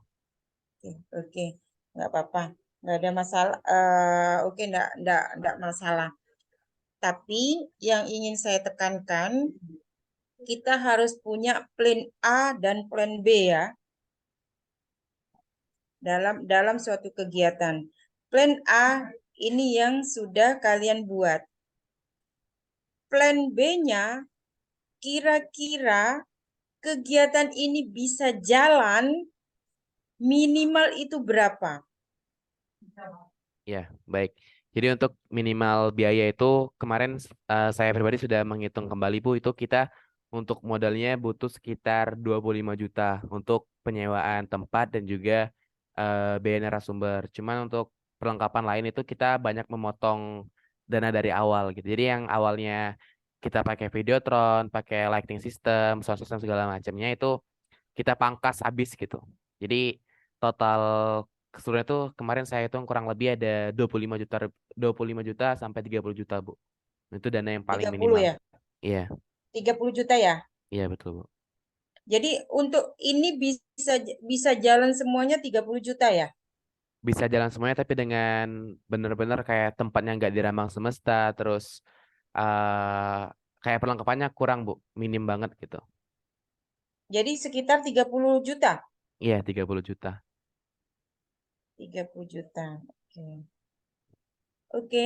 Oke, oke, nggak apa-apa, nggak ada masalah. Oke, nggak masalah. Tapi yang ingin saya tekankan, kita harus punya plan A dan plan B ya dalam suatu kegiatan. Plan A ini yang sudah kalian buat. Plan B-nya, kira-kira kegiatan ini bisa jalan minimal itu berapa? Ya, baik. Jadi untuk minimal biaya itu kemarin saya pribadi sudah menghitung kembali Bu, itu kita untuk modalnya butuh sekitar 25 juta untuk penyewaan tempat dan juga biaya narasumber. Cuman untuk perlengkapan lain itu kita banyak memotong dana dari awal gitu. Jadi yang awalnya kita pakai Videotron, pakai lighting system, sound system segala macamnya itu kita pangkas habis gitu. Jadi total keseluruhan itu kemarin saya hitung kurang lebih ada 25 juta sampai 30 juta, Bu. Itu dana yang paling 30 minimal. ya? Iya, 30 juta ya? iya betul, Bu. Jadi untuk ini bisa bisa jalan semuanya 30 juta ya? Bisa jalan semuanya tapi dengan benar-benar kayak tempatnya nggak dirambang semesta, terus kayak perlengkapannya kurang, Bu. Minim banget gitu. Jadi sekitar 30 juta. Iya, 30 juta. 30 juta. Oke. Oke.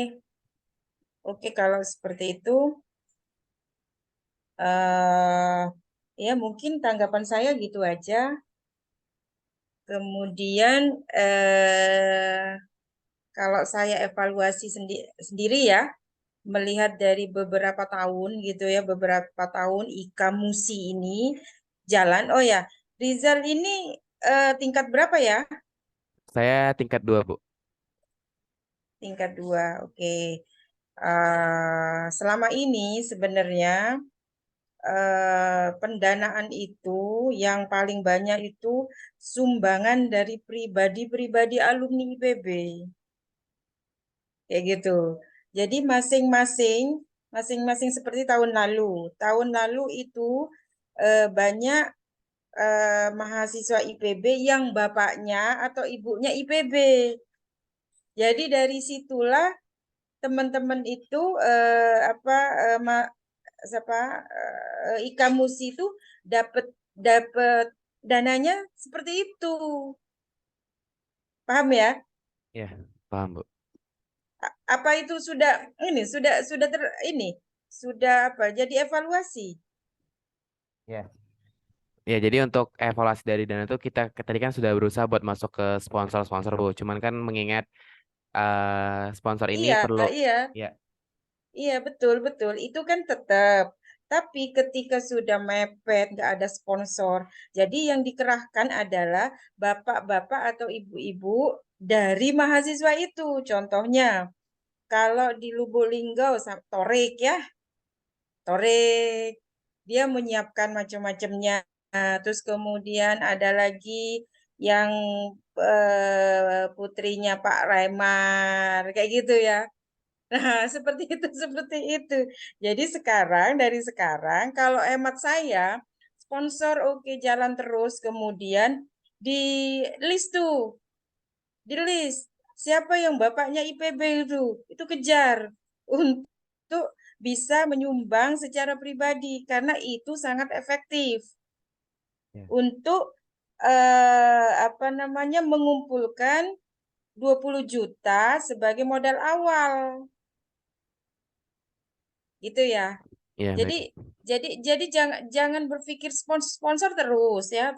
Oke, kalau seperti itu eh ya mungkin tanggapan saya gitu aja. Kemudian kalau saya evaluasi sendiri ya, melihat dari beberapa tahun gitu ya, beberapa tahun Ika Musi ini jalan. Oh ya, Rizal ini tingkat berapa ya? Saya tingkat 2, Bu. Tingkat 2. Oke. Selama ini sebenarnya pendanaan itu yang paling banyak itu sumbangan dari pribadi-pribadi alumni IPB. Kayak gitu. Jadi masing-masing seperti tahun lalu. Tahun lalu itu banyak mahasiswa IPB yang bapaknya atau ibunya IPB. Jadi dari situlah teman-teman itu Ika Musi itu dapat dapat dananya seperti itu. Paham ya? Ya, paham, Bu. Apa itu sudah apa? Jadi evaluasi. Ya. Ya, jadi untuk evaluasi dari dana itu kita tadi kan sudah berusaha buat masuk ke sponsor-sponsor, Bu. Cuman kan mengingat sponsor ini Iya, perlu, iya. ya, Iya, betul, betul. Itu kan tetap. Tapi ketika sudah mepet, nggak ada sponsor. Jadi yang dikerahkan adalah bapak-bapak atau ibu-ibu dari mahasiswa itu. Contohnya, kalau di Lubuk Linggau, Torik ya, Torik. Dia menyiapkan macam-macamnya. Terus kemudian ada lagi yang putrinya Pak Raimar, kayak gitu ya. Nah, seperti itu, seperti itu. Jadi dari sekarang, kalau hemat saya, sponsor oke jalan terus, kemudian di list tuh, di list siapa yang bapaknya IPB itu kejar untuk bisa menyumbang secara pribadi, karena itu sangat efektif ya, untuk mengumpulkan 20 juta sebagai modal awal, gitu ya. ya, Jadi baik. jadi jangan berpikir sponsor terus ya.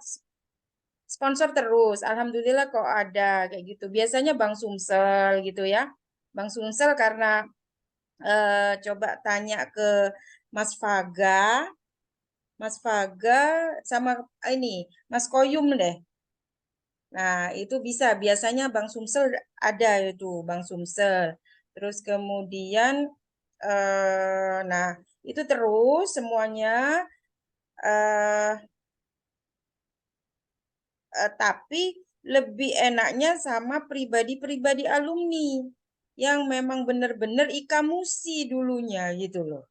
Sponsor terus. Alhamdulillah kok ada kayak gitu. Biasanya Bang Sumsel gitu ya. Bang Sumsel karena coba tanya ke Mas Faga, Mas Faga sama ini Mas Koyum deh. Nah, itu bisa. Biasanya Bang Sumsel ada itu, Bang Sumsel. Terus kemudian nah, itu terus semuanya eh tapi lebih enaknya sama pribadi-pribadi alumni yang memang benar-benar Ika Musi dulunya gitu loh.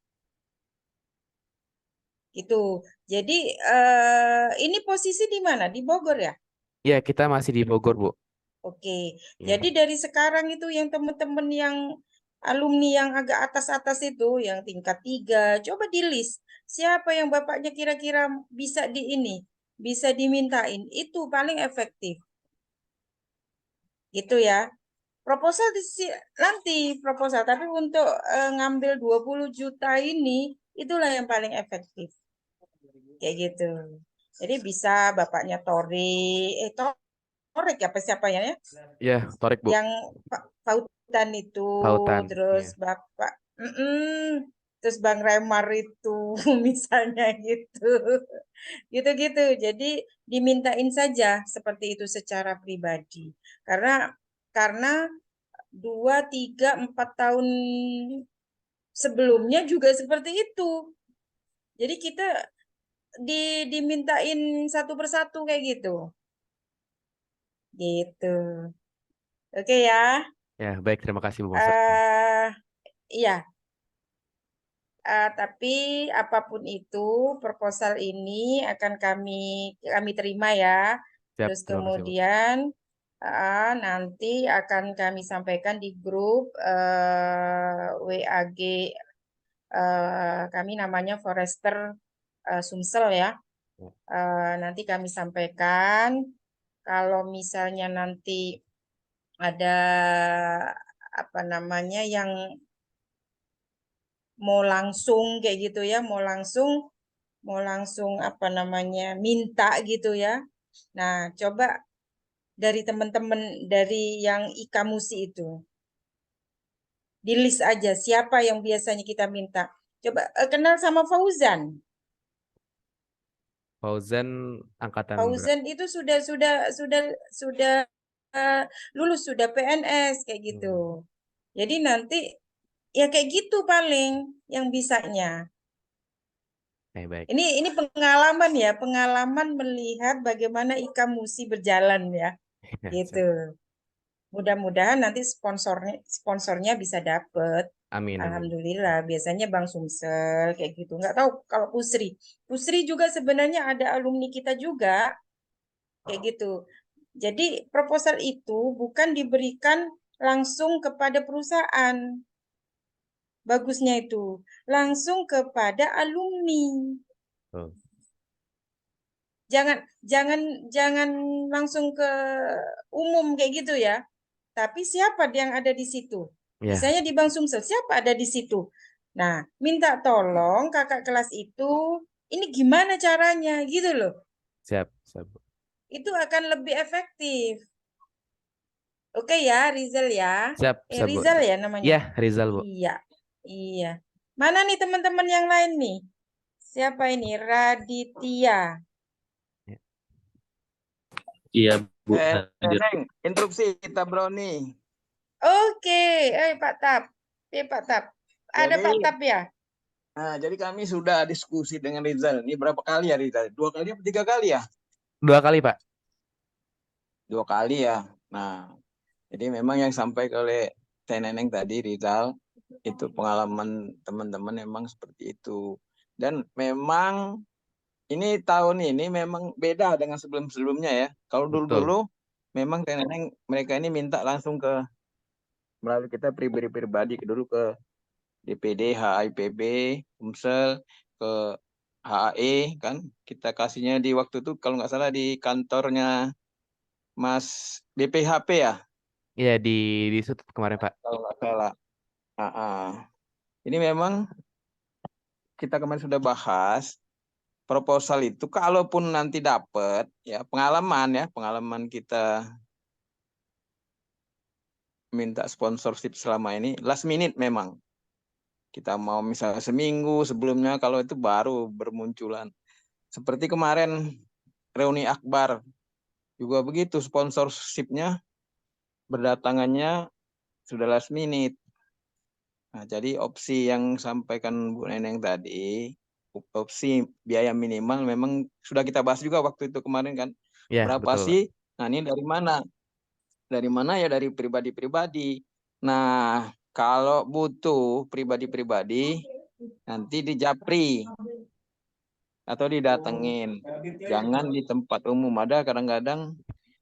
Gitu. Jadi ini posisi di mana? Di Bogor ya? Ya, kita masih di Bogor, Bu. Oke. Ya, Jadi dari sekarang itu yang teman-teman yang alumni yang agak atas-atas itu, yang tingkat 3, coba di list. Siapa yang bapaknya kira-kira bisa di ini, bisa dimintain. Itu paling efektif. Gitu ya. Proposal nanti proposal, tapi untuk ngambil 20 juta ini, itulah yang paling efektif. Kayak gitu. Jadi bisa bapaknya Torik apa siapa ya? ya, Torik, Bu. Yang Pautan itu, Pautan. terus Ya, Bapak, terus Bang Remar itu, misalnya gitu. Gitu-gitu. Jadi dimintain saja seperti itu secara pribadi. Karena 2, 3, 4 tahun sebelumnya juga seperti itu. Jadi kita dimintain satu persatu kayak gitu. Gitu. Oke ya. ya, baik. Terima kasih, Bu Master. eh iya, tapi apapun itu proposal ini akan kami terima ya. Siap, Terus terima kasih, Bu. kemudian nanti akan kami sampaikan di grup WAG kami namanya Forester Sumsel ya. Ya. Nanti kami sampaikan kalau misalnya nanti ada apa namanya yang mau langsung kayak gitu ya, mau langsung apa namanya minta gitu ya. Nah, coba dari teman-teman dari yang Ika Musi itu di list aja siapa yang biasanya kita minta. Coba kenal sama Fauzan. Fauzan angkatan berapa? Fauzan itu sudah eh, lulus sudah PNS kayak gitu. Hmm, Jadi nanti ya kayak gitu paling yang bisanya. baik. Ini pengalaman ya, pengalaman melihat bagaimana Ika Musi berjalan ya, Ya, gitu. siap. Mudah-mudahan nanti sponsornya bisa dapet. Amin, amin. Alhamdulillah, biasanya Bang Sumsel kayak gitu. Nggak tahu kalau Pusri. Pusri juga sebenarnya ada alumni kita juga kayak gitu. Jadi proposal itu bukan diberikan langsung kepada perusahaan, bagusnya itu langsung kepada alumni. Oh. Jangan langsung ke umum kayak gitu ya. Tapi siapa yang ada di situ? Ya, Misalnya di Bank Sumsel, siapa ada di situ? Nah, minta tolong kakak kelas itu, ini gimana caranya gitu loh. siap, siap, Bu. Itu akan lebih efektif. Oke ya, Rizal ya. Siap, siap, Bu. Rizal ya namanya. Ya, Rizal, Bu. Iya, iya. Mana nih teman-teman yang lain nih? Siapa ini? Raditya. Ya. Iya, Bu. Hadir. Neng, interupsi kita Brownie. Oke, Pak Tap. Pak Tap. Ada Pak Jadi, Tap ya? jadi kami sudah diskusi dengan Rizal. Ini berapa kali ya Rizal? 2 kali atau 3 kali ya? 2 kali, Pak. 2 kali ya. Nah, jadi memang yang disampaikan oleh Teh Neneng tadi Rizal, itu pengalaman teman-teman memang seperti itu. Dan memang ini tahun ini memang beda dengan sebelum-sebelumnya ya. Kalau Betul. dulu-dulu memang Teh Neneng mereka ini minta langsung ke melalui kita pribadi-pribadi dulu ke DPD, HIPB, Umsel, ke HAE kan kita kasihnya di waktu itu kalau nggak salah di kantornya Mas BPHP ya Iya, di sudut kemarin, Pak. kalau nggak salah. Ini memang kita kemarin sudah bahas proposal itu kalaupun nanti dapat ya pengalaman kita minta sponsorship selama ini last minute memang kita mau misalnya seminggu sebelumnya kalau itu baru bermunculan seperti kemarin reuni akbar juga begitu sponsorshipnya berdatangannya sudah last minute. Nah, jadi opsi yang sampaikan Bu Neneng tadi, opsi biaya minimal memang sudah kita bahas juga waktu itu kemarin kan. Ya, Berapa betul, Pak. sih? Nah, ini dari mana? Dari mana ya dari pribadi-pribadi. Nah, kalau butuh pribadi-pribadi nanti di Japri atau didatengin. Jangan di tempat umum. Ada kadang-kadang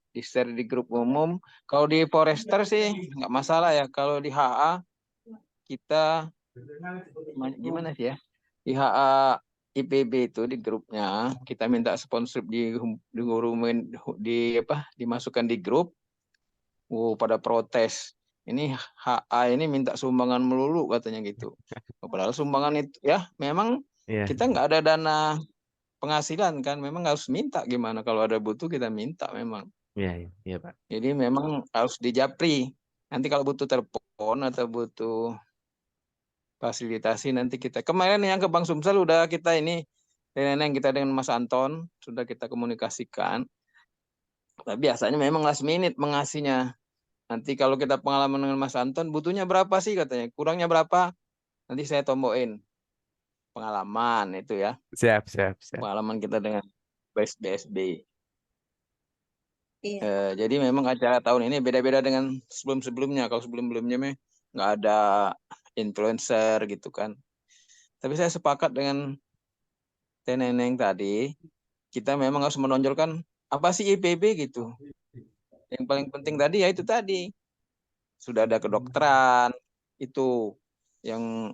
di share di grup umum. Kalau di Forester sih nggak masalah ya. Kalau di HA kita gimana sih ya? Di HA IPB itu di grupnya kita minta sponsor dimasukkan di grup. Pada protes. Ini HA ini minta sumbangan melulu katanya gitu. Padahal sumbangan itu ya memang Iya, kita nggak ada dana penghasilan kan, memang harus minta gimana kalau ada butuh kita minta memang. iya, iya, iya, Pak. Jadi memang harus dijapri. Nanti kalau butuh telepon atau butuh fasilitasi nanti kita. Kemarin yang ke Bank Sumsel udah kita ini yang kita dengan Mas Anton sudah kita komunikasikan. Tapi biasanya memang last minute mengasihnya. Nanti kalau kita pengalaman dengan Mas Anton butuhnya berapa sih katanya? Kurangnya berapa? Nanti saya tombokin pengalaman itu ya. Siap, siap, siap. Pengalaman kita dengan BSB. Iya. Jadi memang acara tahun ini beda-beda dengan sebelum-sebelumnya. Kalau sebelum-sebelumnya nggak ada influencer gitu kan. Tapi saya sepakat dengan Teh Neneng tadi, kita memang harus menonjolkan apa sih IPB gitu. Yang paling penting tadi ya itu tadi. Sudah ada kedokteran, itu yang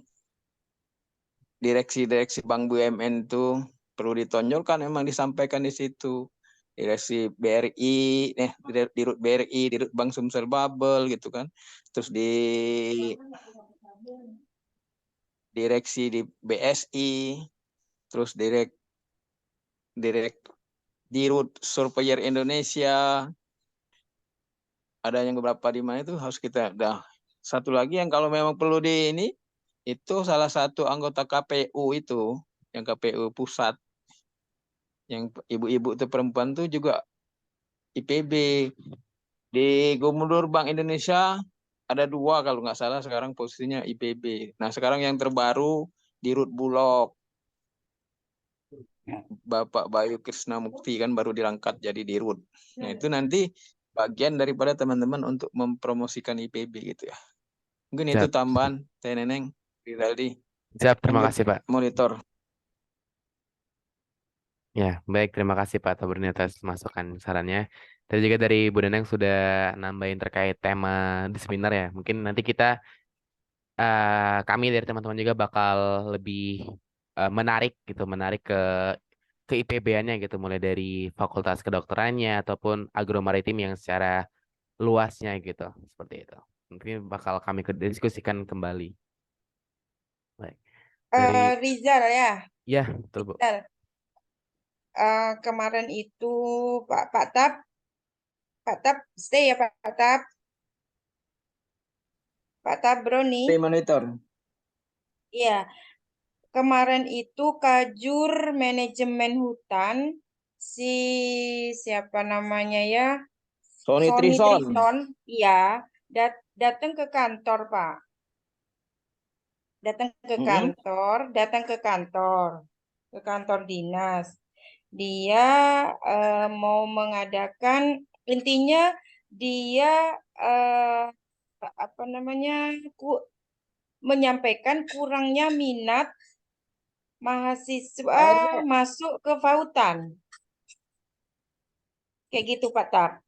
direksi-direksi Bank BUMN itu perlu ditonjolkan, memang disampaikan di situ. Direksi BRI, Dirut BRI, Dirut Bank Sumsel Babel gitu kan. Terus di direksi di BSI, terus Dirut Surveyor Indonesia. Ada yang beberapa di mana itu harus kita. Nah, satu lagi yang kalau memang perlu di ini itu salah satu anggota KPU itu, yang KPU pusat, yang ibu-ibu itu perempuan itu juga IPB. Di Gubernur Bank Indonesia ada 2 kalau nggak salah sekarang posisinya IPB. Nah sekarang yang terbaru di Rut Bulog, Bapak Bayu Krisnamukti kan baru dirangkat jadi di Rut. Nah itu nanti bagian daripada teman-teman untuk mempromosikan IPB gitu ya. Mungkin itu Siap, tambahan Teh Neneng, Rizaldi. siap. Terima Lanjut kasih, Pak. monitor. Ya, baik. Terima kasih Pak Taburni atas masukan sarannya. Tadi juga dari Bu Neneng sudah nambahin terkait tema di seminar ya. Mungkin nanti kita kami dari teman-teman juga bakal lebih menarik gitu, menarik ke IPB-annya gitu, mulai dari fakultas kedokterannya ataupun agromaritim yang secara luasnya gitu, seperti itu. Mungkin bakal kami diskusikan kembali. Baik. Dari Rizal ya, ya betul Bu. Rizal. Kemarin itu Pak Tab, stay ya Pak Tab, Pak Tab Broni. Stay monitor. Iya, kemarin itu Kajur manajemen hutan si siapa namanya ya, Sony Sony Trison. Triton, iya, datang ke kantor Pak, datang ke kantor, ke kantor dinas. Dia mau mengadakan, intinya dia eh, apa namanya, menyampaikan kurangnya minat mahasiswa Akhirnya masuk ke Fautan. Kayak gitu Pak Tar.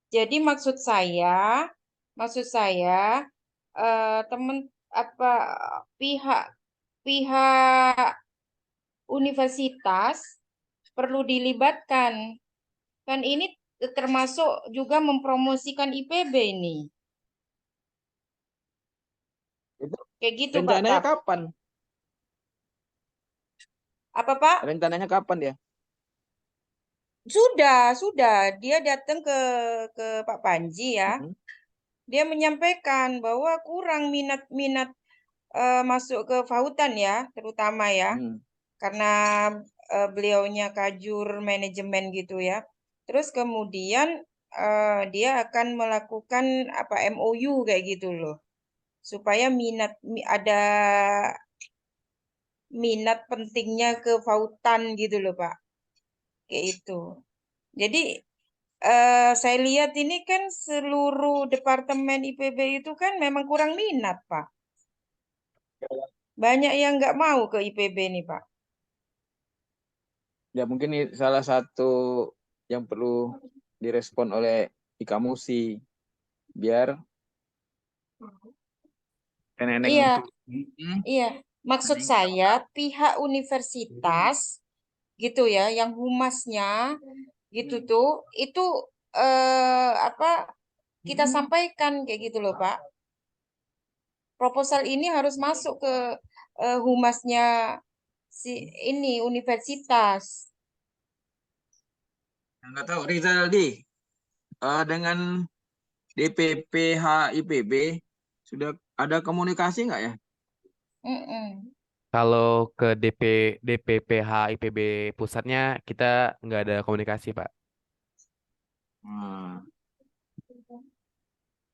Jadi maksud saya teman apa pihak pihak universitas perlu dilibatkan. Kan ini termasuk juga mempromosikan IPB ini. itu Kayak gitu Pak rencananya Tar. kapan? Apa Pak? Rencananya kapan dia? Sudah. Dia datang ke Pak Panji ya. Mm-mm. Dia menyampaikan bahwa kurang minat masuk ke Fautan ya, terutama ya, Hmm. karena beliaunya kajur manajemen gitu ya. Terus kemudian dia akan melakukan apa MOU kayak gitu loh, supaya ada minat pentingnya ke Fautan gitu loh Pak, kayak itu. Jadi saya lihat ini kan seluruh departemen IPB itu kan memang kurang minat Pak. Banyak yang nggak mau ke IPB nih Pak. Ya mungkin ini salah satu yang perlu direspon oleh Ikamusi biar neneng Iya, itu. Hmm. iya. Maksud saya pihak universitas gitu ya, yang humasnya gitu tuh, itu apa kita sampaikan kayak gitu loh Pak. Proposal ini harus masuk ke humasnya si ini universitas. Nggak tahu Rizaldi dengan DPP HIPB sudah ada komunikasi nggak ya? Mm-mm. Kalau ke DPPH IPB pusatnya kita nggak ada komunikasi Pak. Hmm.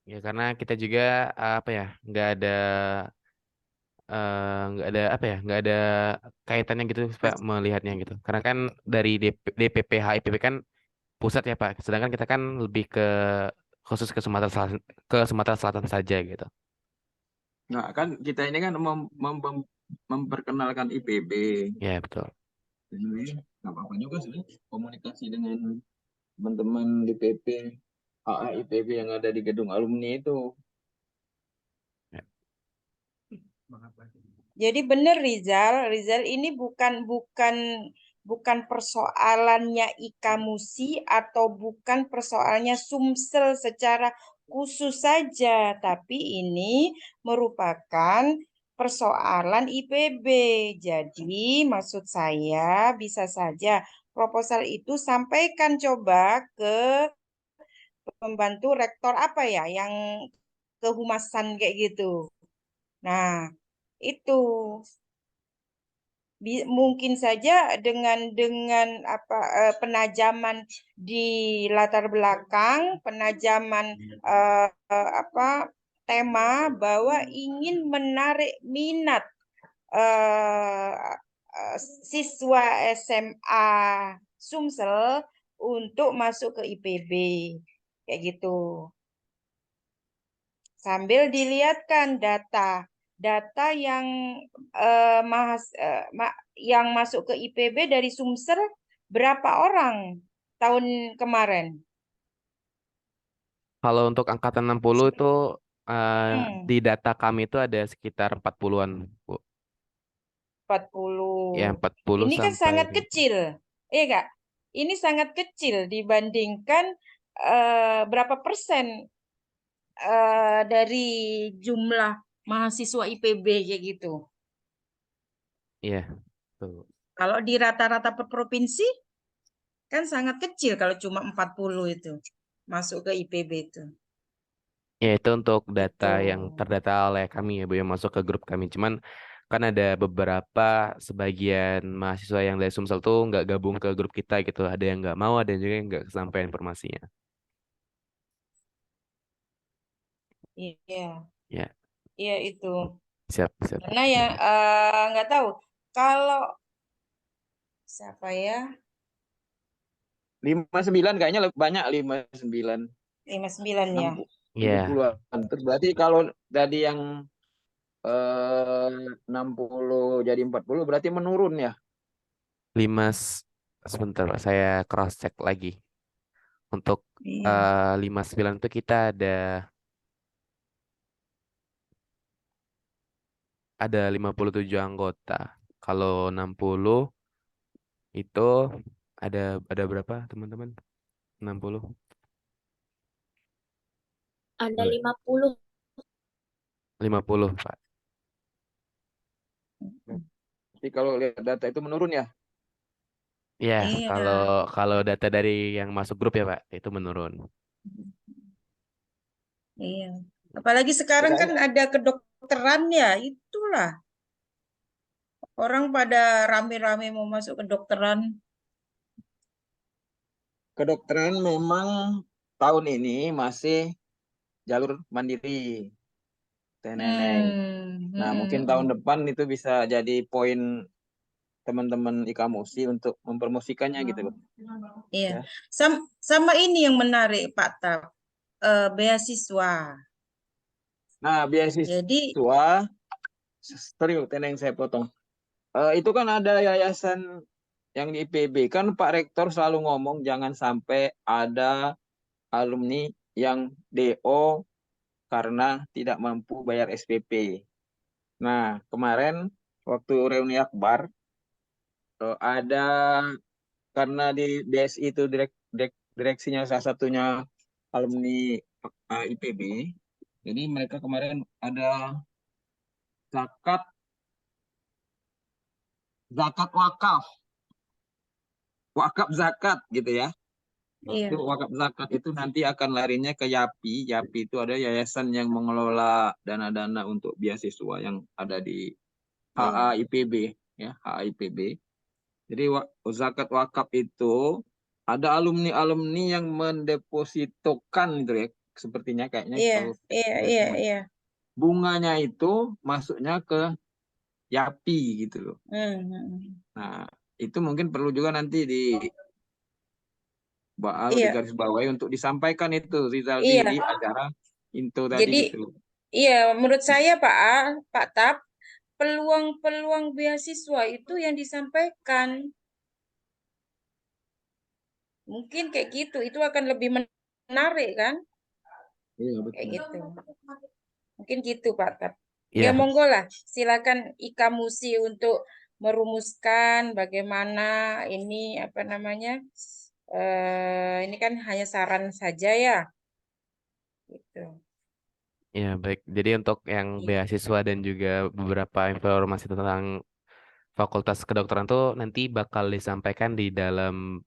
Ya karena kita juga apa ya nggak ada apa ya nggak ada kaitannya gitu Pak melihatnya gitu. Karena kan dari DPPH IPB kan pusat ya Pak. Sedangkan kita kan lebih ke khusus ke Sumatera Selatan saja gitu. Nah, kan kita ini kan memperkenalkan IPB. Ya betul. Jadi nggak apa-apa juga sih komunikasi dengan teman-teman di PP AA IPB yang ada di gedung alumni itu. Ya. Jadi benar Rizal ini bukan persoalannya Ika Musi atau bukan persoalannya Sumsel secara khusus saja, tapi ini merupakan persoalan IPB. Jadi maksud saya bisa saja proposal itu sampaikan coba ke pembantu rektor apa ya yang kehumasan kayak gitu. Nah, itu mungkin saja dengan apa penajaman di latar belakang, penajaman apa tema bahwa ingin menarik minat eh, siswa SMA Sumsel untuk masuk ke IPB kayak gitu. Sambil dilihatkan data yang yang masuk ke IPB dari Sumsel berapa orang tahun kemarin? Kalau untuk angkatan 60 itu Hmm, di data kami itu ada sekitar 40-an, Bu. 40. Ya, 40 Ini kan sampai sangat 50. kecil. Iya, Kak? Ini sangat kecil dibandingkan berapa persen dari jumlah mahasiswa IPB kayak gitu. Iya, betul. Kalau di rata-rata per provinsi kan sangat kecil kalau cuma 40 itu masuk ke IPB itu. Ya, itu untuk data Itu. yang terdata oleh kami ya, Bu, yang masuk ke grup kami. Cuman kan ada beberapa sebagian mahasiswa yang dari Sumsel tuh nggak gabung ke grup kita gitu. Ada yang nggak mau, ada juga yang nggak kesampaian informasinya. Iya, Ya, iya itu. siap, siap. Karena ya nggak tahu kalau siapa ya 59 kayaknya lebih banyak 59. 59 ya. Ya, 70-an. Terus berarti kalau dari yang 60 jadi 40 berarti menurun ya. lima, sebentar, Pak, saya cross check lagi. Untuk Iya. 59 itu kita ada 57 anggota. Kalau 60 itu ada ada berapa, teman-teman? 60. Ada Boleh. 50. 50, Pak. Jadi kalau lihat data itu menurun ya. Ya, kalau Iya. kalau data dari yang masuk grup ya, Pak, itu menurun. Iya. Apalagi sekarang kan Kayaknya ada kedokteran ya, itulah. Orang pada rame-rame mau masuk kedokteran. kedokteran memang tahun ini masih jalur mandiri, TNNeng. Nah, mungkin tahun Hmm. depan itu bisa jadi poin teman-teman Ikamusi untuk mempromosikannya gitu loh. Iya. Ya. Sama ini yang menarik Pak Tab, beasiswa. Nah, Jadi, beasiswa, sorry Teneng saya potong. Itu kan ada yayasan yang di IPB kan Pak Rektor selalu ngomong jangan sampai ada alumni yang DO karena tidak mampu bayar SPP. Nah, kemarin waktu reuni akbar ada karena di DSI itu direksinya salah satunya alumni IPB. Jadi mereka kemarin ada zakat zakat wakaf, wakaf zakat gitu ya. Itu iya. wakaf zakat itu nanti akan larinya ke YAPI. YAPI itu ada yayasan yang mengelola dana-dana untuk beasiswa yang ada di Iya. HAIPB ya, HAIPB. Jadi zakat wakaf itu ada alumni-alumni yang mendepositokan gitu ya. Sepertinya kayaknya Iya, kalau iya, iya, iya. bunganya itu masuknya ke YAPI gitu loh. Hmm. Nah, itu mungkin perlu juga nanti di Iya, garis bawahi untuk disampaikan itu Rizaldi di iya. acara Into tadi Jadi, gitu. iya, menurut saya Pak Tab, peluang-peluang beasiswa itu yang disampaikan. Mungkin kayak gitu, itu akan lebih menarik kan? Iya Kayak betul. gitu. Mungkin gitu Pak Tab. Ya Ya, monggo lah, silakan Ika Musi untuk merumuskan bagaimana ini apa namanya. Ini kan hanya saran saja ya, gitu. ya baik. Jadi untuk yang beasiswa dan juga beberapa informasi tentang Fakultas Kedokteran tuh nanti bakal disampaikan di dalam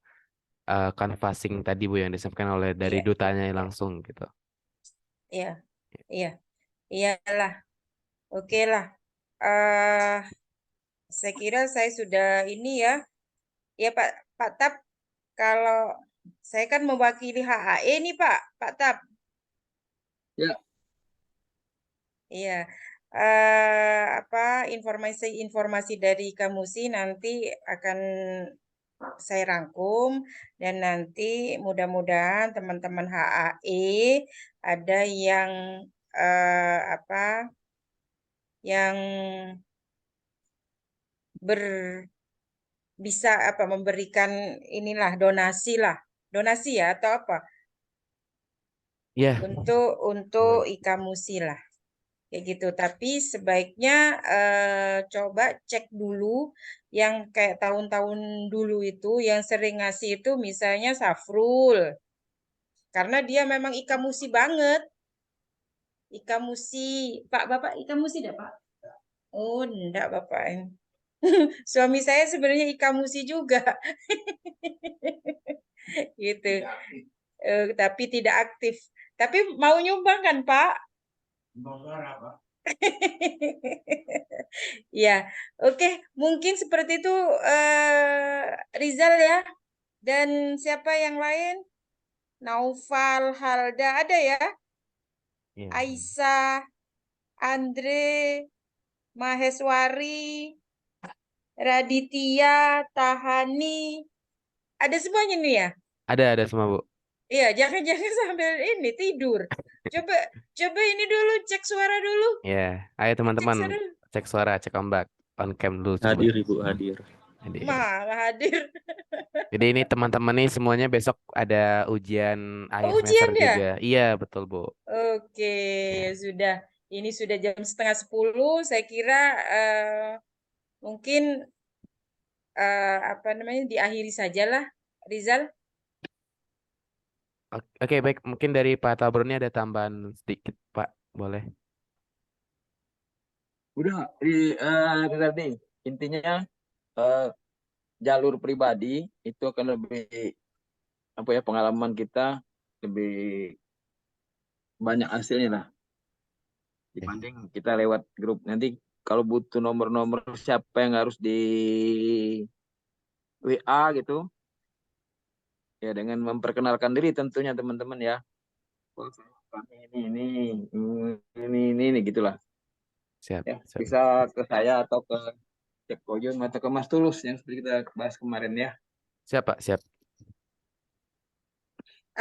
canvassing tadi, Bu, yang disampaikan oleh dari Iya, dutanya langsung gitu. iya, iya, iyalah, oke lah. eh saya kira saya sudah ini ya, ya Pak Tab. Kalau saya kan mewakili HAE nih Pak Tab. Ya, Iya, apa informasi-informasi dari Kamusi nanti akan saya rangkum dan nanti mudah-mudahan teman-teman HAE ada yang apa yang ber bisa apa memberikan inilah donasi ya atau apa Ya, untuk Ikamusi lah. Kayak gitu. Tapi sebaiknya coba cek dulu yang kayak tahun-tahun dulu itu yang sering ngasih itu misalnya Safrul. Karena dia memang Ikamusi banget. Ikamusi. Pak, Bapak Ikamusi enggak, Pak? Oh, enggak, Bapak. Suami saya sebenarnya Ikamusi juga. Gitu. Tapi tidak aktif. Tapi mau nyumbang kan, Pak? Ya, oke. Mungkin seperti itu Rizal ya. Dan siapa yang lain? Naufal, Halda, ada ya? ya. Aisyah, Andre, Maheswari, Raditya, Tahani. Ada semuanya nih ya? Ada semua, Bu. Iya, jangan-jangan sambil ini tidur. Coba coba ini dulu cek suara dulu. Ya, ayo Cek teman-teman suara dulu. cek suara, cek ombak, on cam dulu semua. Hadir Ibu, hadir. Hadir. Malah hadir. Jadi ini teman-teman nih semuanya besok ada ujian akhir Oh, semester ujian ya? juga. Iya, betul, Bu. Oke, Ya. sudah. Ini sudah jam 9:30. Saya kira mungkin apa namanya diakhiri sajalah, Rizal. Oke, baik. Mungkin dari Pak Tabur ini ada tambahan sedikit, Pak. Boleh. Udah, itu tadi intinya jalur pribadi itu akan lebih apa ya, pengalaman kita lebih banyak hasilnya lah dibanding kita lewat grup. Nanti kalau butuh nomor-nomor siapa yang harus di WA gitu, ya dengan memperkenalkan diri tentunya teman-teman ya. Oh, ini gitulah. Siap, Ya, siap. bisa ke saya atau ke Cek Koyun atau ke Mas Tulus yang seperti kita bahas kemarin ya. Siap, Pak, siap.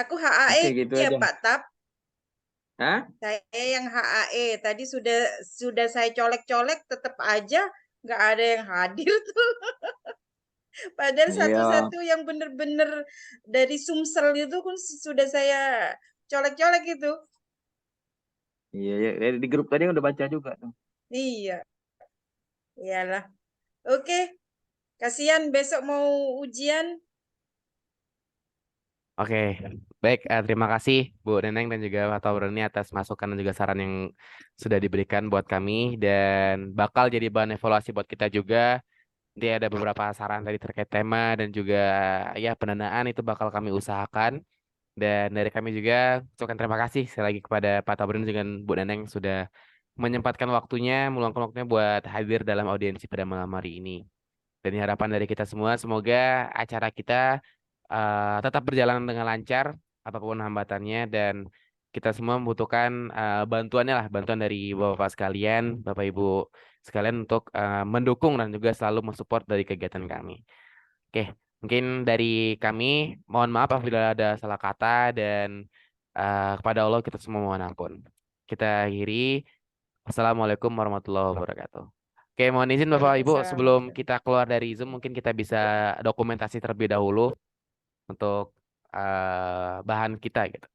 Aku HAE Oke, gitu ya aja. Pak Tap. Hah? Saya yang HAE. Tadi sudah saya colek-colek tetap aja nggak ada yang hadir tuh. Padahal Iya, satu-satu yang bener-bener dari Sumsel itu kan sudah saya colek-colek itu. iya, iya. Di grup tadi udah baca juga tuh. Iya, iyalah. Oke, kasihan besok mau ujian. Oke, baik. Terima kasih Bu Neneng dan juga Pak Tabur ini atas masukan dan juga saran yang sudah diberikan buat kami dan bakal jadi bahan evaluasi buat kita juga. Dia ada beberapa saran tadi terkait tema dan juga ya pendanaan itu bakal kami usahakan. Dan dari kami juga ucapkan terima kasih sekali lagi kepada Pak Tabur dan juga Bu Neneng sudah menyempatkan waktunya, meluangkan waktunya buat hadir dalam audiensi pada malam hari ini. Dan harapan dari kita semua, semoga acara kita tetap berjalan dengan lancar, apapun hambatannya, dan kita semua membutuhkan bantuannya lah, bantuan dari Bapak-Bapak sekalian, Bapak Ibu sekalian untuk mendukung dan juga selalu mensupport dari kegiatan kami. Oke, mungkin dari kami, mohon maaf apabila ada salah kata dan kepada Allah kita semua mohon ampun. Kita akhiri. Assalamualaikum warahmatullahi wabarakatuh. Oke, mohon izin Bapak Ibu Waalaikumsalam. sebelum kita keluar dari Zoom mungkin kita bisa dokumentasi terlebih dahulu untuk bahan kita gitu.